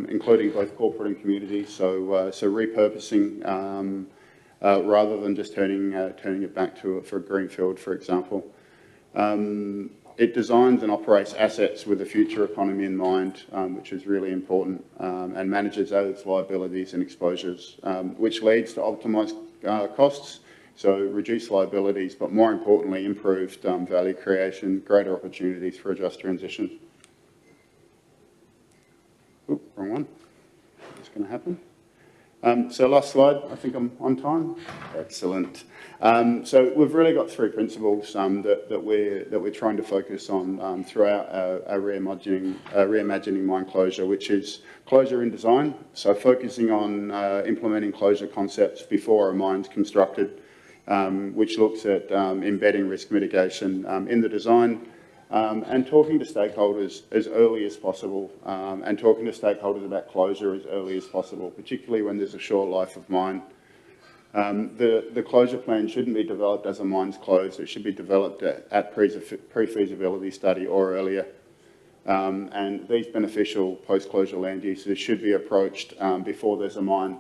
including both corporate and community, so repurposing rather than just turning it back for a greenfield, for example. It designs and operates assets with the future economy in mind, which is really important, and manages those liabilities and exposures, which leads to optimised costs, so reduced liabilities, but more importantly, improved value creation, greater opportunities for a just transition. wrong one. It's going to happen. So last slide, I think I'm on time. Excellent. So we've really got three principles that we're trying to focus on throughout our reimagining mine closure, which is closure in design. So focusing on implementing closure concepts before a mine's constructed, which looks at embedding risk mitigation in the design. And talking to stakeholders as early as possible, and talking to stakeholders about closure as early as possible, particularly when there's a short life of mine. The closure plan shouldn't be developed as a mine's closed. It should be developed at pre-feasibility study or earlier. And these beneficial post-closure land uses should be approached before there's a mine,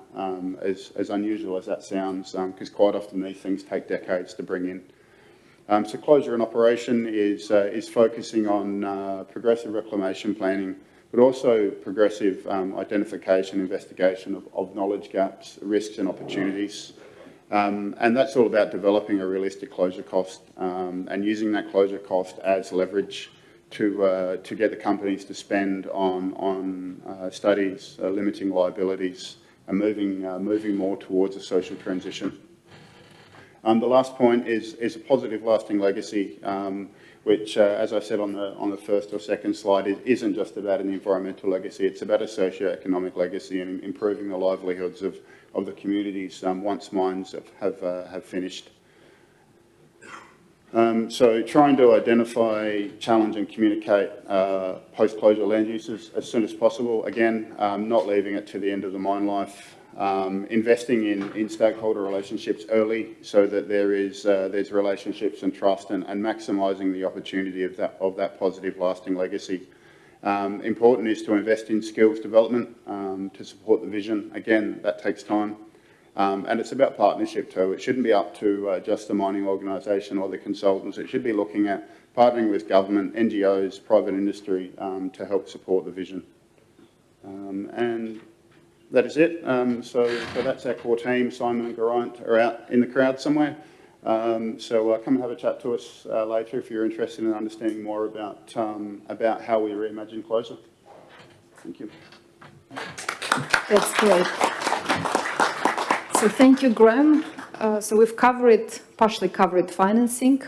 as unusual as that sounds, because quite often these things take decades to bring in. So closure and operation is focusing on progressive reclamation planning, but also progressive identification, investigation of knowledge gaps, risks and opportunities. And that's all about developing a realistic closure cost and using that closure cost as leverage to get the companies to spend on studies, limiting liabilities and moving more towards a social transition. The last point is a positive lasting legacy, which, as I said on the first or second slide, isn't just about an environmental legacy. It's about a socio-economic legacy and improving the livelihoods of the communities once mines have finished. So trying to identify, challenge and communicate post-closure land uses as soon as possible. Again, not leaving it to the end of the mine life. Investing in stakeholder relationships early so that there's relationships and trust and maximising the opportunity of that positive lasting legacy. Important is to invest in skills development to support the vision. Again, that takes time. And it's about partnership too. It shouldn't be up to just the mining organisation or the consultants. It should be looking at partnering with government, NGOs, private industry to help support the vision. And that is it. So that's our core team. Simon and Geraint are out in the crowd somewhere. So come and have a chat to us later if you're interested in understanding more about how we reimagine closure. Thank you. That's great. So thank you, Graham. So we've partially covered financing,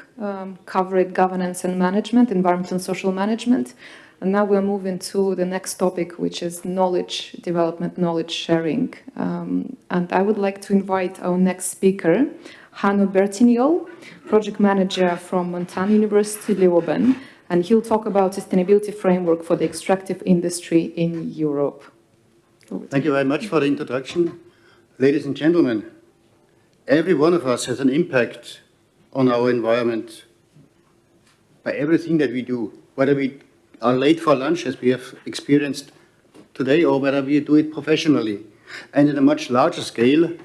covered governance and management, environmental and social management. And now we're moving to the next topic, which is knowledge development, knowledge sharing. And I would like to invite our next speaker, Hanno Bertignol, project manager from Montana University, Leoben, and he'll talk about sustainability framework for the extractive industry in Europe. Thank you very much for the introduction. Ladies and gentlemen, every one of us has an impact on our environment by everything that we do, whether we are late for lunch, as we have experienced today, or whether we do it professionally. And in a much larger scale,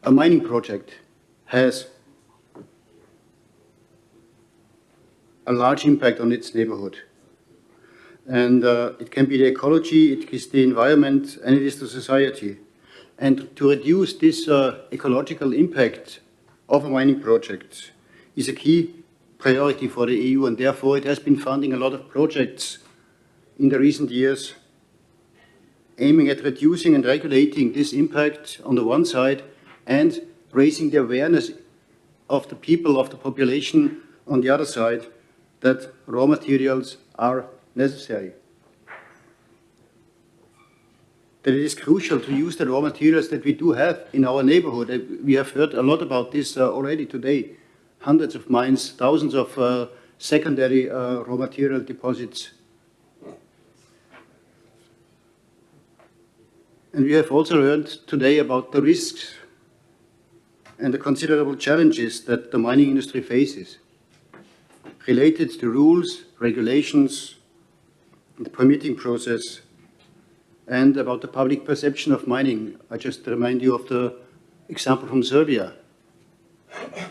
a mining project has a large impact on its neighborhood. And it can be the ecology, it is the environment, and it is the society. And to reduce this ecological impact of a mining project is a key priority for the EU, and therefore it has been funding a lot of projects in the recent years aiming at reducing and regulating this impact on the one side and raising the awareness of the people, of the population on the other side, that raw materials are necessary. That it is crucial to use the raw materials that we do have in our neighborhood. We have heard a lot about this already today. Hundreds of mines, thousands of secondary raw material deposits. And we have also learned today about the risks and the considerable challenges that the mining industry faces related to rules, regulations, the permitting process, and about the public perception of mining. I just remind you of the example from Serbia.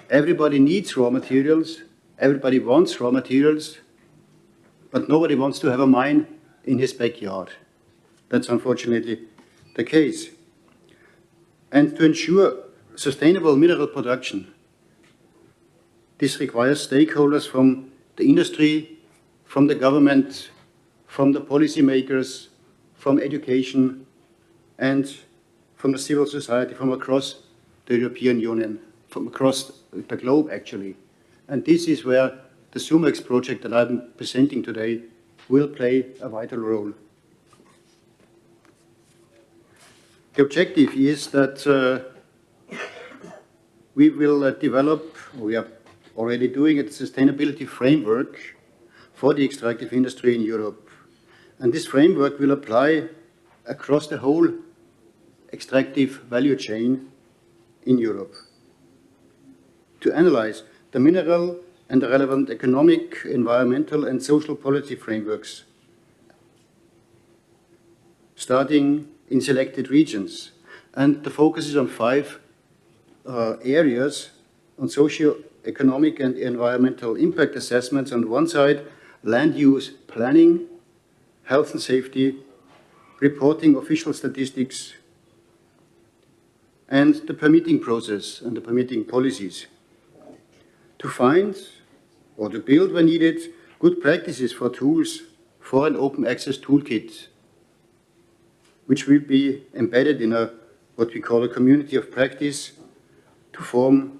Everybody needs raw materials, everybody wants raw materials, but nobody wants to have a mine in his backyard. That's unfortunately the case. And to ensure sustainable mineral production, this requires stakeholders from the industry, from the government, from the policymakers, from education, and from the civil society from across the European Union, from across the globe actually. And this is where the SUMEX project that I'm presenting today will play a vital role. The objective is that we will develop, we are already doing it, a sustainability framework for the extractive industry in Europe. And this framework will apply across the whole extractive value chain in Europe to analyze the mineral and the relevant economic, environmental and social policy frameworks, starting in selected regions. And the focus is on 5 areas: on socio-economic and environmental impact assessments on one side, land use planning, health and safety, reporting official statistics, and the permitting process and the permitting policies. To find or to build, when needed, good practices for tools for an open access toolkit, which will be embedded in what we call a community of practice to form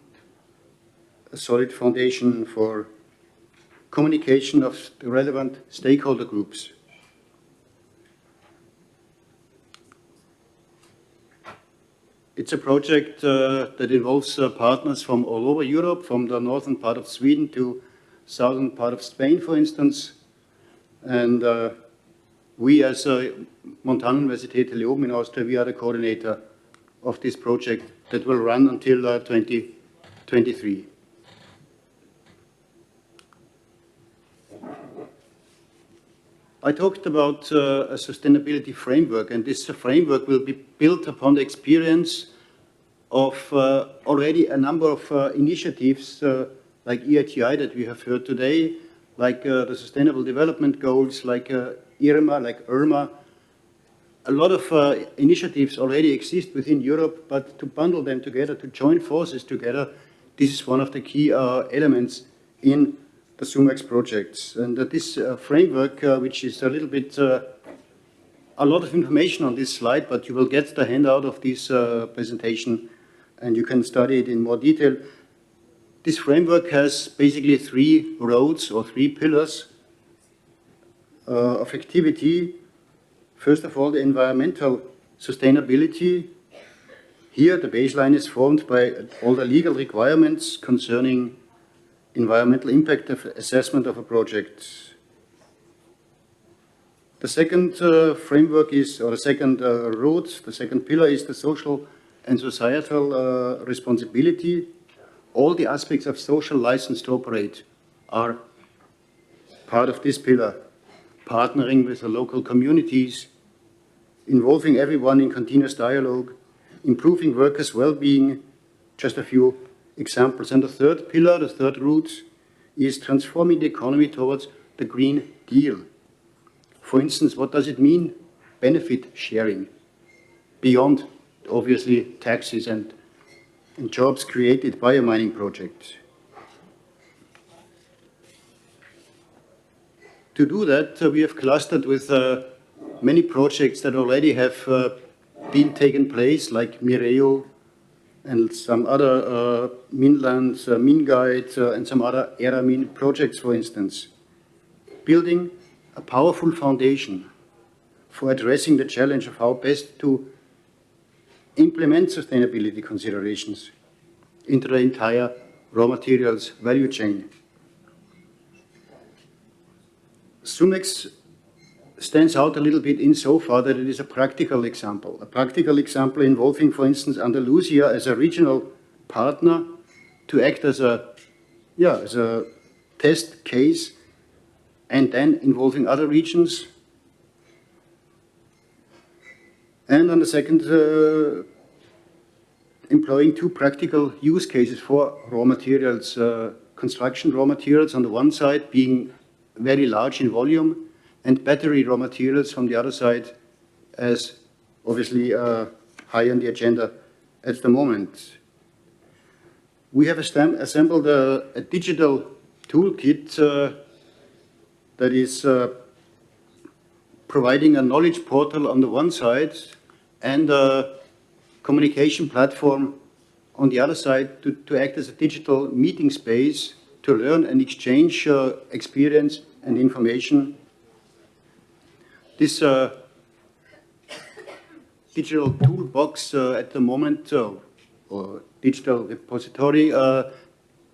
a solid foundation for communication of the relevant stakeholder groups. It's a project that involves partners from all over Europe, from the northern part of Sweden to southern part of Spain, for instance. And we as Montanuniversität Leoben in Austria, we are the coordinator of this project that will run until 2023. I talked about a sustainability framework, and this framework will be built upon the experience of already a number of initiatives like EITI that we have heard today, like the Sustainable Development Goals, like IRMA, like IRMA. A lot of initiatives already exist within Europe, but to bundle them together, to join forces together, this is one of the key elements in the SUMEX projects. And this framework, which is a little bit, a lot of information on this slide, but you will get the handout of this presentation and you can study it in more detail. This framework has basically 3 roads or 3 pillars of activity. First of all, the environmental sustainability. Here, the baseline is formed by all the legal requirements concerning environmental impact assessment of a project. The second framework is, or the second route, the second pillar is the social and societal responsibility. All the aspects of social license to operate are part of this pillar. Partnering with the local communities, involving everyone in continuous dialogue, improving workers' well-being, just a few examples. And the third pillar, the third route, is transforming the economy towards the Green Deal. For instance, what does it mean? Benefit sharing, beyond, obviously, taxes and jobs created by a mining project. To do that, we have clustered with many projects that already have been taken place, like Mireo and some other Minland, MinGuide, and some other ERA-Min projects, for instance. Building a powerful foundation for addressing the challenge of how best to implement sustainability considerations into the entire raw materials value chain. SUMEX stands out a little bit insofar that it is a practical example involving, for instance, Andalusia as a regional partner to act as a test case, and then involving other regions. And on the second, employing 2 practical use cases for raw materials, construction raw materials on the one side being very large in volume, and battery raw materials from the other side as obviously high on the agenda at the moment. We have assembled a digital toolkit that is providing a knowledge portal on the one side and a communication platform on the other side to act as a digital meeting space to learn and exchange experience and information. This digital toolbox at the moment, or digital repository,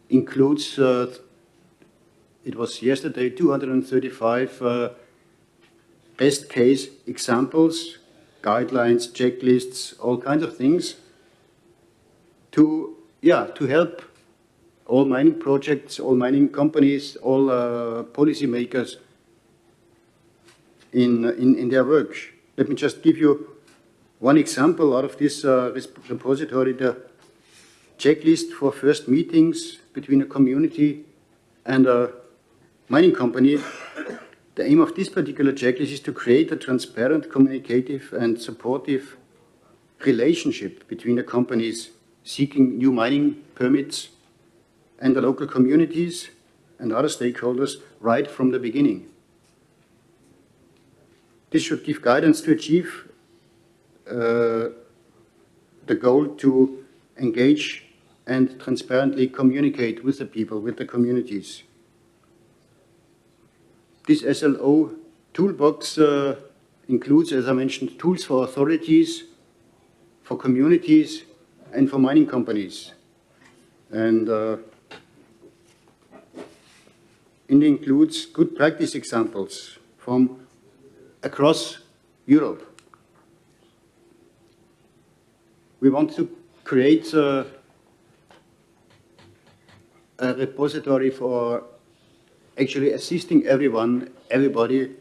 includes, it was yesterday, 235 best case examples, guidelines, checklists, all kinds of things to help all mining projects, all mining companies, all policymakers in their work. Let me just give you one example out of this repository, the checklist for first meetings between a community and a mining company. The aim of this particular checklist is to create a transparent, communicative, and supportive relationship between the companies seeking new mining permits and the local communities and other stakeholders right from the beginning. This should give guidance to achieve the goal to engage and transparently communicate with the people, with the communities. This SLO toolbox includes, as I mentioned, tools for authorities, for communities, and for mining companies. And it includes good practice examples from across Europe. We want to create a repository for actually assisting everybody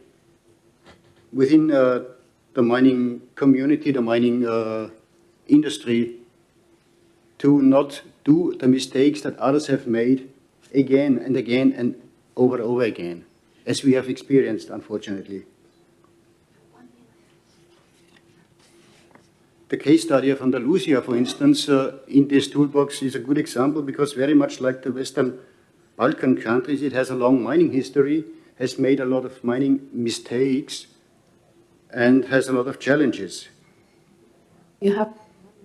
within the mining community, the mining industry, to not do the mistakes that others have made again and again and over again, as we have experienced, unfortunately. The case study of Andalusia, for instance, in this toolbox is a good example because very much like the Western Balkan countries, it has a long mining history, has made a lot of mining mistakes, and has a lot of challenges. You have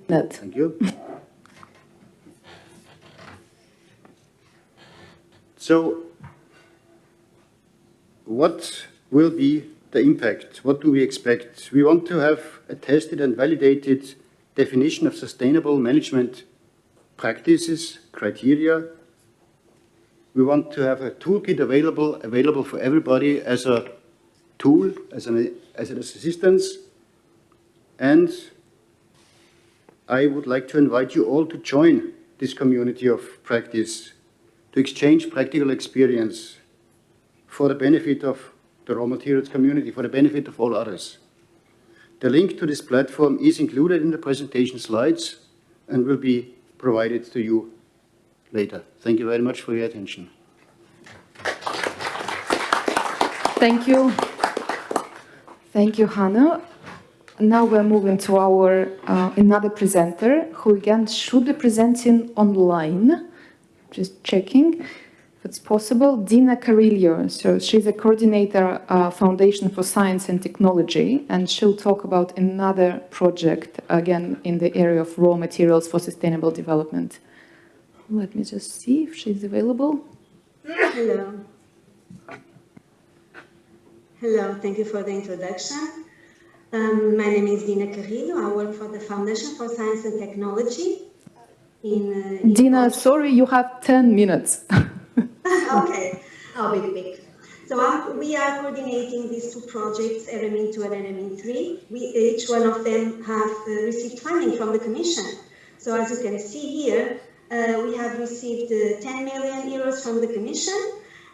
that. Thank you. So, what will be the impact? What do we expect? We want to have a tested and validated definition of sustainable management practices, criteria. We want to have a toolkit available for everybody as a tool, as an assistance. And I would like to invite you all to join this community of practice, to exchange practical experience for the benefit of the raw materials community, for the benefit of all others. The link to this platform is included in the presentation slides and will be provided to you later. Thank you very much for your attention. Thank you. Thank you, Hanno. Now we're moving to our another presenter, who again should be presenting online. Just checking if it's possible. Dina Carillo. So she's a coordinator, Foundation for Science and Technology, and she'll talk about another project, again, in the area of raw materials for sustainable development. Let me just see if she's available. Hello. Hello, thank you for the introduction. My name is Dina Carrillo. I work for the Foundation for Science and Technology. Dina, sorry, you have 10 minutes. Okay, I'll be quick. So we are coordinating these two projects, RMIN 2 and RMIN 3. Each one of them have received funding from the Commission. So as you can see here, we have received 10 million euros from the Commission,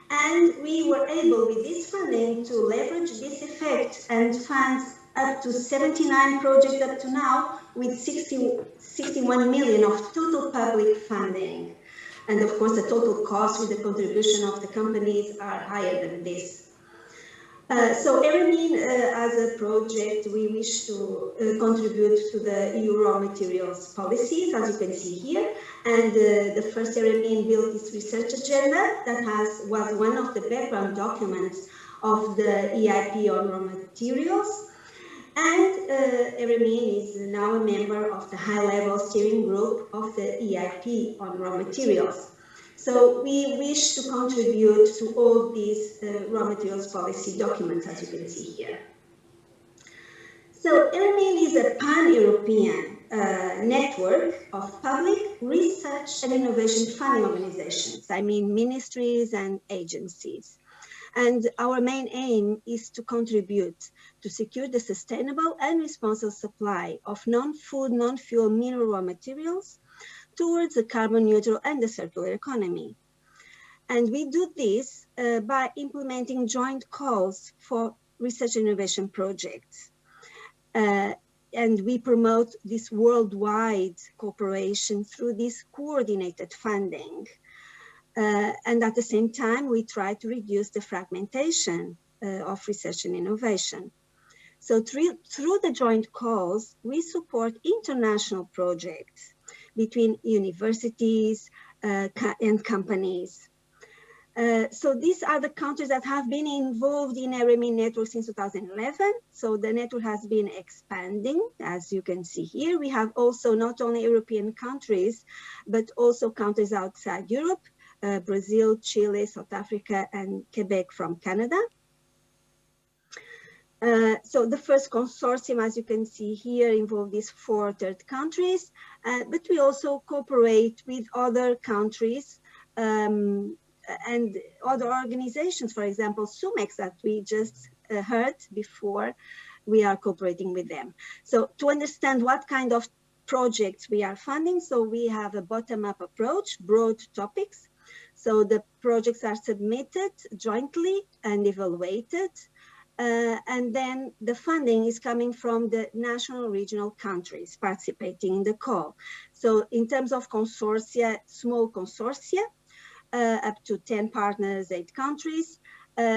and we were able with this funding to leverage this effect and fund up to 79 projects up to now with 61 million of total public funding. And of course, the total cost with the contribution of the companies are higher than this. So RMIN, as a project, we wish to contribute to the EU raw materials policies, as you can see here. And the first RMIN built this research agenda that was one of the background documents of the EIP on raw materials. And Eremin is now a member of the high-level steering group of the EIP on raw materials. So we wish to contribute to all these raw materials policy documents, as you can see here. So Eremin is a pan-European network of public research and innovation funding organizations, I mean ministries and agencies. And our main aim is to contribute to secure the sustainable and responsible supply of non-food, non-fuel mineral raw materials towards a carbon neutral and the circular economy. And we do this by implementing joint calls for research and innovation projects. And we promote this worldwide cooperation through this coordinated funding. And at the same time, we try to reduce the fragmentation of research and innovation. So through the joint calls, we support international projects between universities and companies. So these are the countries that have been involved in Eremin network since 2011. So the network has been expanding, as you can see here. We have also not only European countries, but also countries outside Europe, Brazil, Chile, South Africa, and Quebec from Canada. So the first consortium, as you can see here, involved these 4 third countries, but we also cooperate with other countries and other organizations, for example, SUMEX that we just heard before, we are cooperating with them. So to understand what kind of projects we are funding, so we have a bottom-up approach, broad topics. So the projects are submitted jointly and evaluated. And then the funding is coming from the national regional countries participating in the call. So in terms of consortia, small consortia, up to 10 partners, 8 countries,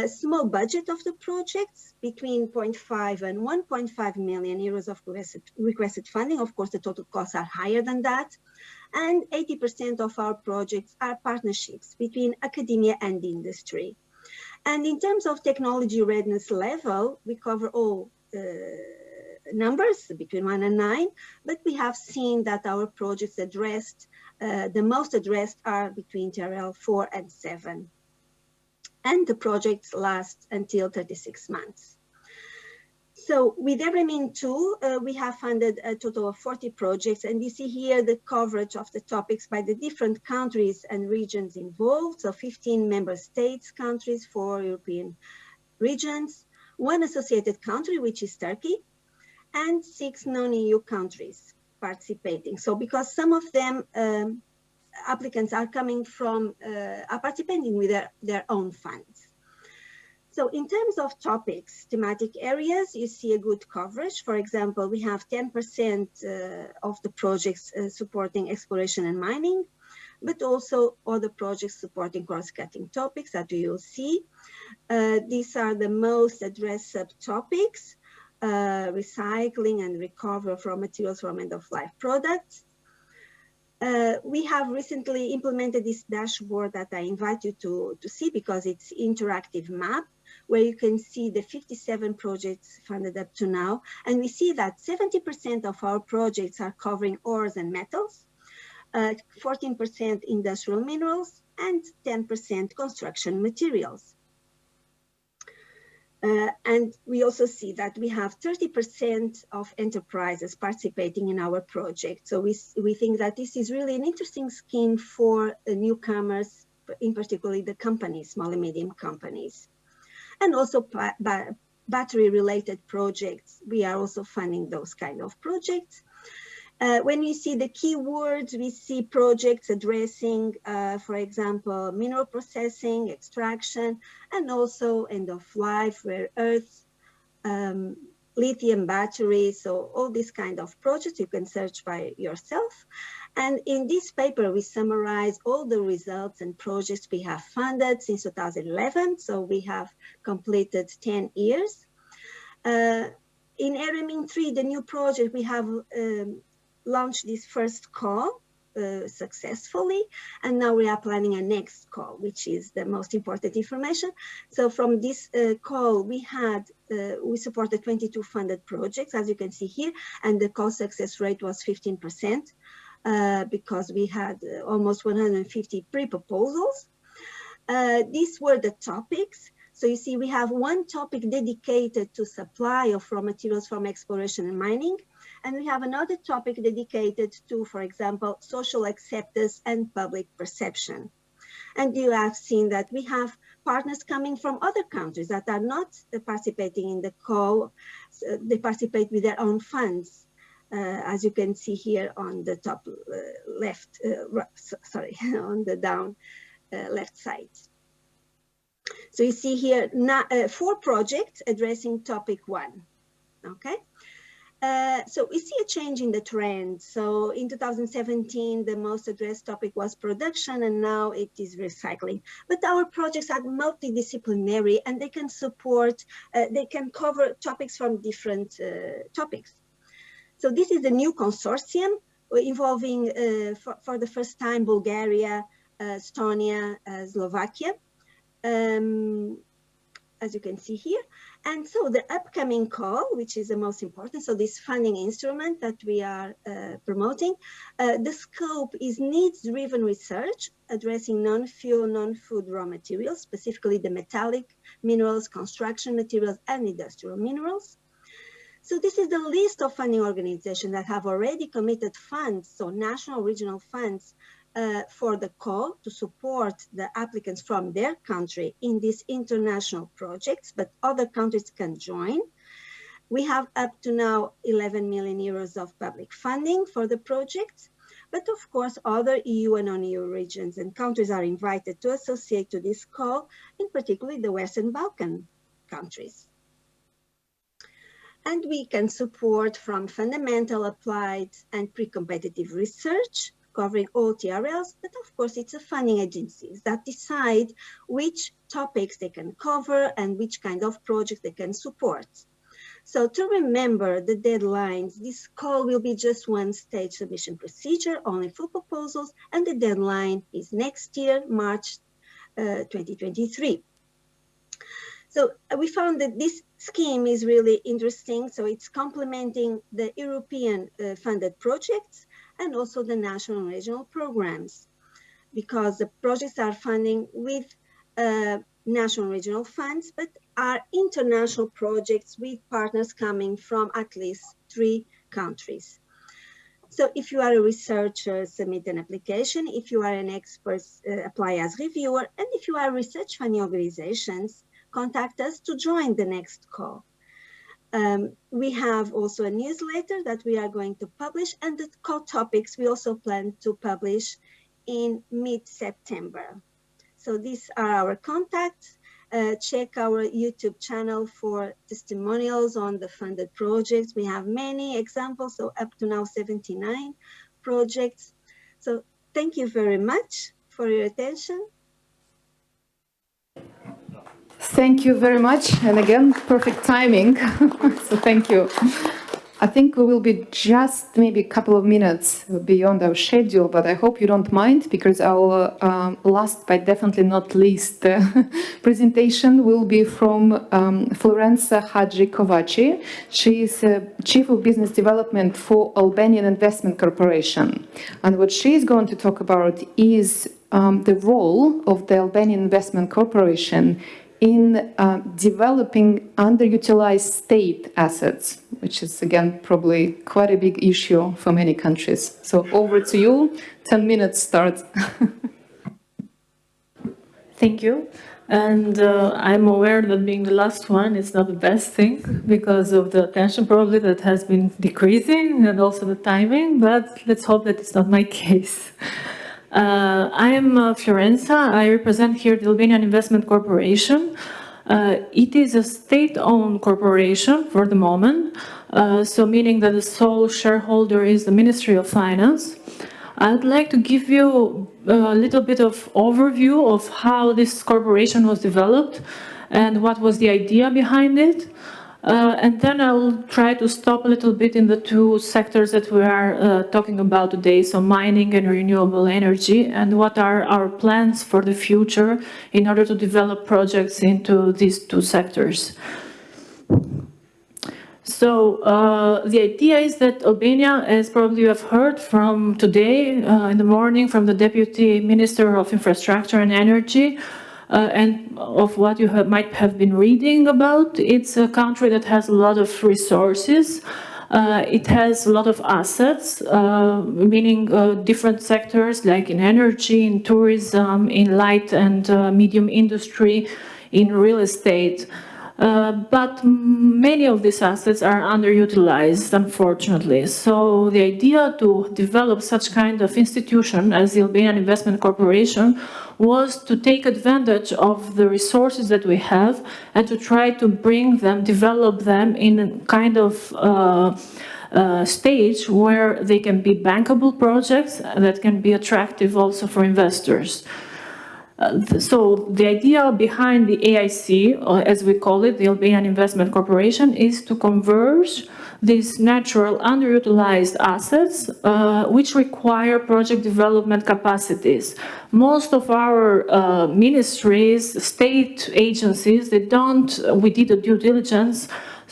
small budget of the projects between 0.5 and 1.5 million euros of requested funding. Of course, the total costs are higher than that. And 80% of our projects are partnerships between academia and industry. And in terms of technology readiness level, we cover all numbers between 1 and 9, but we have seen that our projects addressed, the most addressed are between TRL 4 and 7. And the projects last until 36 months. So with Eremin 2, we have funded a total of 40 projects, and you see here the coverage of the topics by the different countries and regions involved. So 15 member states, countries, 4 European regions, 1 associated country, which is Turkey, and 6 non-EU countries participating. So because some of them, applicants are coming from, are participating with their own funds. So in terms of topics, thematic areas, you see a good coverage. For example, we have 10% of the projects supporting exploration and mining, but also other projects supporting cross-cutting topics that you will see. These are the most addressed subtopics, recycling and recovery of raw materials from end-of-life products. We have recently implemented this dashboard that I invite you to see because it's interactive map where you can see the 57 projects funded up to now. And we see that 70% of our projects are covering ores and metals, 14% industrial minerals, and 10% construction materials. And we also see that we have 30% of enterprises participating in our project. So we think that this is really an interesting scheme for newcomers, in particular the companies, small and medium companies. And also battery-related projects. We are also funding those kind of projects. When we see the keywords, we see projects addressing, for example, mineral processing, extraction, and also end-of-life, rare earths, lithium batteries. So all these kind of projects you can search by yourself. And in this paper, we summarize all the results and projects we have funded since 2011. So we have completed 10 years. In Eremin 3, the new project, we have launched this first call successfully, and now we are planning a next call, which is the most important information. So from this call, we supported 22 funded projects, as you can see here, and the call success rate was 15%, because we had almost 150 pre-proposals. These were the topics. So you see, we have one topic dedicated to supply of raw materials from exploration and mining. And we have another topic dedicated to, for example, social acceptance and public perception. And you have seen that we have partners coming from other countries that are not participating in the call. They participate with their own funds, as you can see here on the top left, on the down left side. So you see here 4 projects addressing topic 1, okay? So we see a change in the trend. So in 2017, the most addressed topic was production, and now it is recycling. But our projects are multidisciplinary, and they can support, they can cover topics from different topics. So this is a new consortium involving, for the first time, Bulgaria, Estonia, Slovakia, as you can see here. And so the upcoming call, which is the most important, so this funding instrument that we are promoting, the scope is needs-driven research addressing non-fuel, non-food raw materials, specifically the metallic minerals, construction materials, and industrial minerals. So this is the list of funding organizations that have already committed funds, so national, regional funds, for the call to support the applicants from their country in these international projects, but other countries can join. We have up to now 11 million euros of public funding for the projects, but of course other EU and non-EU regions and countries are invited to associate to this call, in particular the Western Balkan countries. And we can support from fundamental, applied, and pre-competitive research, covering all TRLs, but of course it's the funding agencies that decide which topics they can cover and which kind of projects they can support. So to remember the deadlines, this call will be just one stage submission procedure, only full proposals, and the deadline is next year, March 2023. So we found that this scheme is really interesting. So it's complementing the European funded projects and also the national and regional programs, because the projects are funding with national and regional funds, but are international projects with partners coming from at least 3 countries. So if you are a researcher, submit an application. If you are an expert, apply as reviewer. And if you are research funding organizations, contact us to join the next call. We have also a newsletter that we are going to publish, and the call topics we also plan to publish in mid-September. So these are our contacts. Check our YouTube channel for testimonials on the funded projects. We have many examples, so up to now 79 projects. So thank you very much for your attention. Thank you very much. And again, perfect timing. So thank you. I think we will be just maybe a couple of minutes beyond our schedule, but I hope you don't mind, because our last but definitely not least presentation will be from Florența Hagi Kovaci. She is Chief of Business Development for Albanian Investment Corporation. And what she is going to talk about is the role of the Albanian Investment Corporation in developing underutilized state assets, which is, again, probably quite a big issue for many countries. So over to you, 10 minutes start. Thank you. And I'm aware that being the last one is not the best thing because of the attention probably that has been decreasing and also the timing, but let's hope that it's not my case. I am Florența. I represent here the Albanian Investment Corporation. It is a state-owned corporation for the moment, so meaning that the sole shareholder is the Ministry of Finance. I'd like to give you a little bit of overview of how this corporation was developed and what was the idea behind it. And then I'll try to stop a little bit in the two sectors that we are talking about today, so mining and renewable energy, and what are our plans for the future in order to develop projects into these two sectors. So the idea is that Albania, as probably you have heard from today in the morning from the Deputy Minister of Infrastructure and Energy, and of what you might have been reading about, it's a country that has a lot of resources. It has a lot of assets, meaning different sectors like in energy, in tourism, in light and medium industry, in real estate. But many of these assets are underutilized, unfortunately. So the idea to develop such kind of institution as the Albanian Investment Corporation was to take advantage of the resources that we have and to try to bring them, develop them in a kind of stage where they can be bankable projects that can be attractive also for investors. So the idea behind the AIC, or as we call it, the Albanian Investment Corporation, is to converge these natural underutilized assets which require project development capacities. Most of our ministries, state agencies, we did a due diligence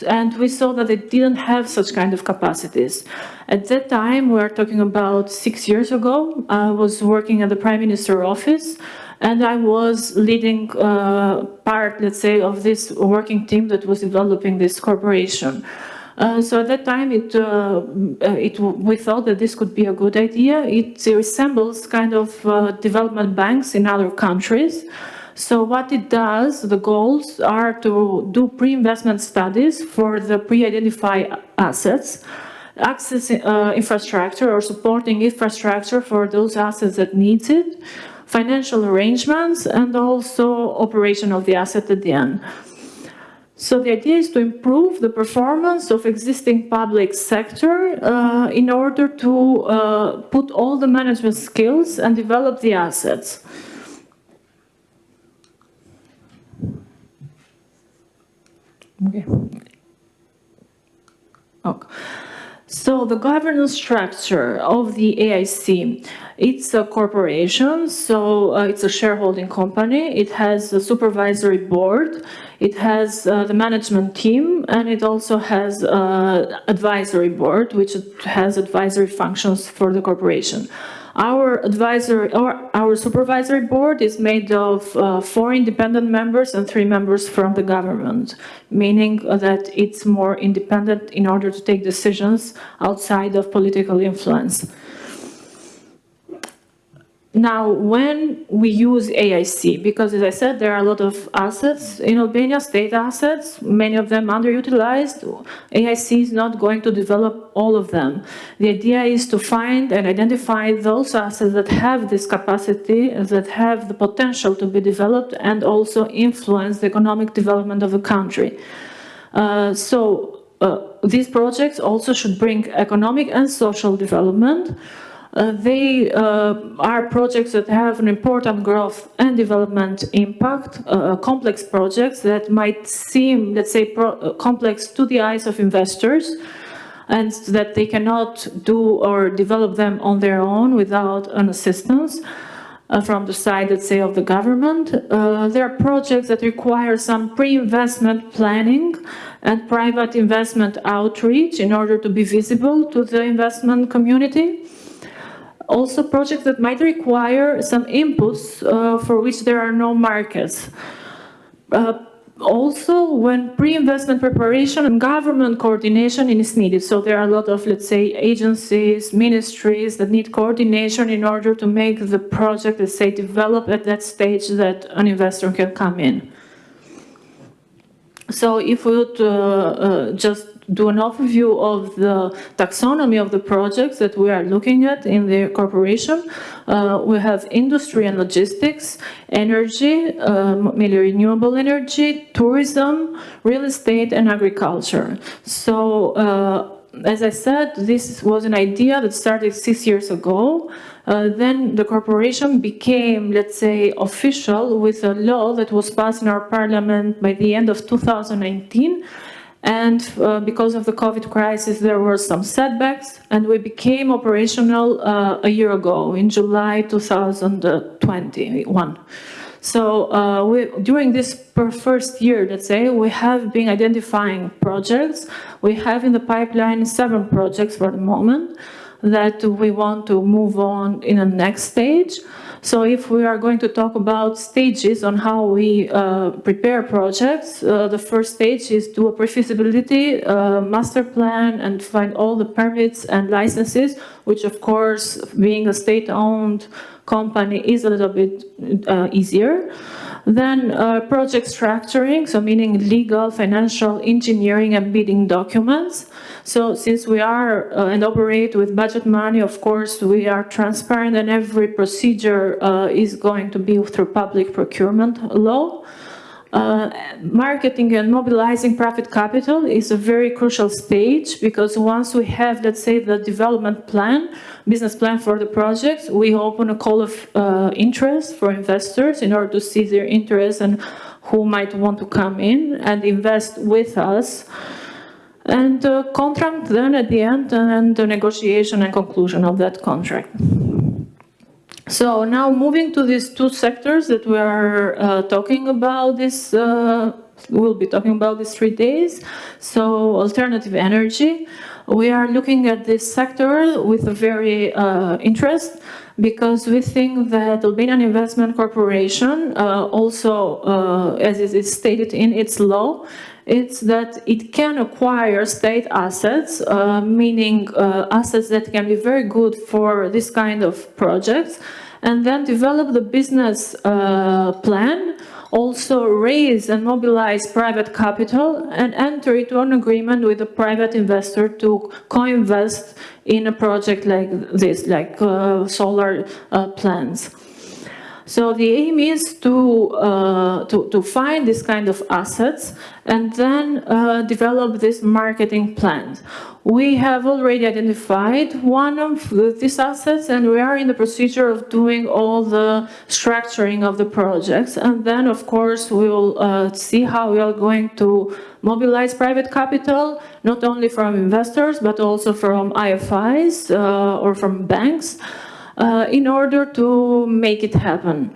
and we saw that they didn't have such kind of capacities. At that time, we're talking about 6 years ago, I was working at the Prime Minister's office, and I was leading part, let's say, of this working team that was developing this corporation. So at that time, we thought that this could be a good idea. It resembles kind of development banks in other countries. So what it does, the goals are to do pre-investment studies for the pre-identified assets, access infrastructure or supporting infrastructure for those assets that needs it, financial arrangements, and also operation of the asset at the end. So the idea is to improve the performance of existing public sector in order to put all the management skills and develop the assets. Okay. Okay. So the governance structure of the AIC, it's a corporation, so it's a shareholding company. It has a supervisory board, it has the management team, and it also has advisory board, which has advisory functions for the corporation. Our supervisory board is made of 4 independent members and 3 members from the government, meaning that it's more independent in order to take decisions outside of political influence. Now, when we use AIC, because as I said, there are a lot of assets in Albania, state assets, many of them underutilized, AIC is not going to develop all of them. The idea is to find and identify those assets that have this capacity, that have the potential to be developed and also influence the economic development of the country. These projects also should bring economic and social development. They are projects that have an important growth and development impact, complex projects that might seem, let's say, complex to the eyes of investors, and that they cannot do or develop them on their own without an assistance from the side, let's say, of the government. There are projects that require some pre-investment planning and private investment outreach in order to be visible to the investment community. Also projects that might require some inputs for which there are no markets. Also, when pre-investment preparation and government coordination is needed. So there are a lot of, let's say, agencies, ministries that need coordination in order to make the project, let's say, develop at that stage that an investor can come in. So if we would just do an overview of the taxonomy of the projects that we are looking at in the corporation. We have industry and logistics, energy, mainly renewable energy, tourism, real estate, and agriculture. So, as I said, this was an idea that started 6 years ago. Then the corporation became, let's say, official with a law that was passed in our parliament by the end of 2019. And because of the COVID crisis, there were some setbacks, and we became operational a year ago, in July 2021. So during this first year, let's say, we have been identifying projects. We have in the pipeline 7 projects for the moment that we want to move on in the next stage. So if we are going to talk about stages on how we prepare projects, the first stage is do a pre-feasibility master plan and find all the permits and licenses, which of course, being a state-owned company is a little bit easier. Then project structuring, so meaning legal, financial, engineering, and bidding documents. So since we are and operate with budget money, of course, we are transparent, and every procedure is going to be through public procurement law. Marketing and mobilizing private capital is a very crucial stage, because once we have, let's say, the development plan, business plan for the project, we open a call of interest for investors in order to see their interest and who might want to come in and invest with us. And contract then at the end, and the negotiation and conclusion of that contract. So now moving to these 2 sectors that we are talking about this, we'll be talking about these 3 days. So alternative energy, we are looking at this sector with a very interest, because we think that Albanian Investment Corporation, also as it is stated in its law, it's that it can acquire state assets, meaning assets that can be very good for this kind of projects, and then develop the business plan, also raise and mobilize private capital, and enter into an agreement with a private investor to co-invest in a project like this, like solar plants. So the aim is to find this kind of assets and then develop this marketing plan. We have already identified one of these assets, and we are in the procedure of doing all the structuring of the projects. And then, of course, we will see how we are going to mobilize private capital, not only from investors, but also from IFIs or from banks, in order to make it happen.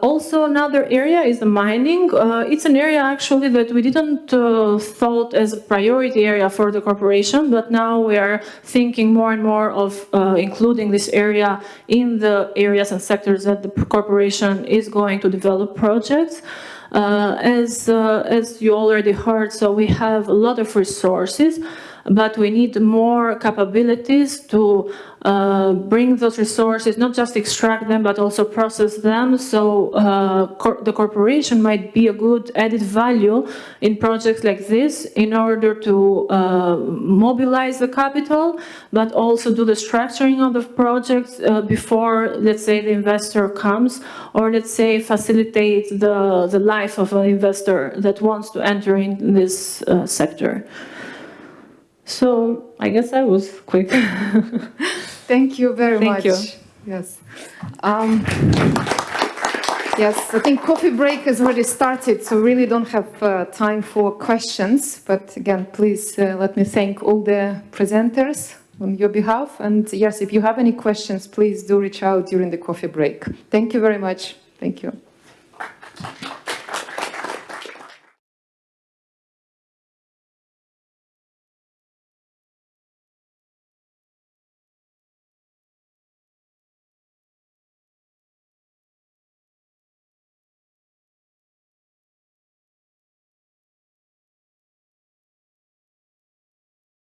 Also, another area is the mining. It's an area actually that we didn't thought as a priority area for the corporation, but now we are thinking more and more of including this area in the areas and sectors that the corporation is going to develop projects. As you already heard, so we have a lot of resources, but we need more capabilities to bring those resources, not just extract them, but also process them. So the corporation might be a good added value in projects like this in order to mobilize the capital, but also do the structuring of the projects before, let's say, the investor comes, or let's say facilitate the life of an investor that wants to enter in this sector. So I guess I was quick. Thank you very much. Thank you. Yes. Yes, I think coffee break has already started, so really don't have time for questions. But again, please let me thank all the presenters on your behalf. And yes, if you have any questions, please do reach out during the coffee break. Thank you very much. Thank you.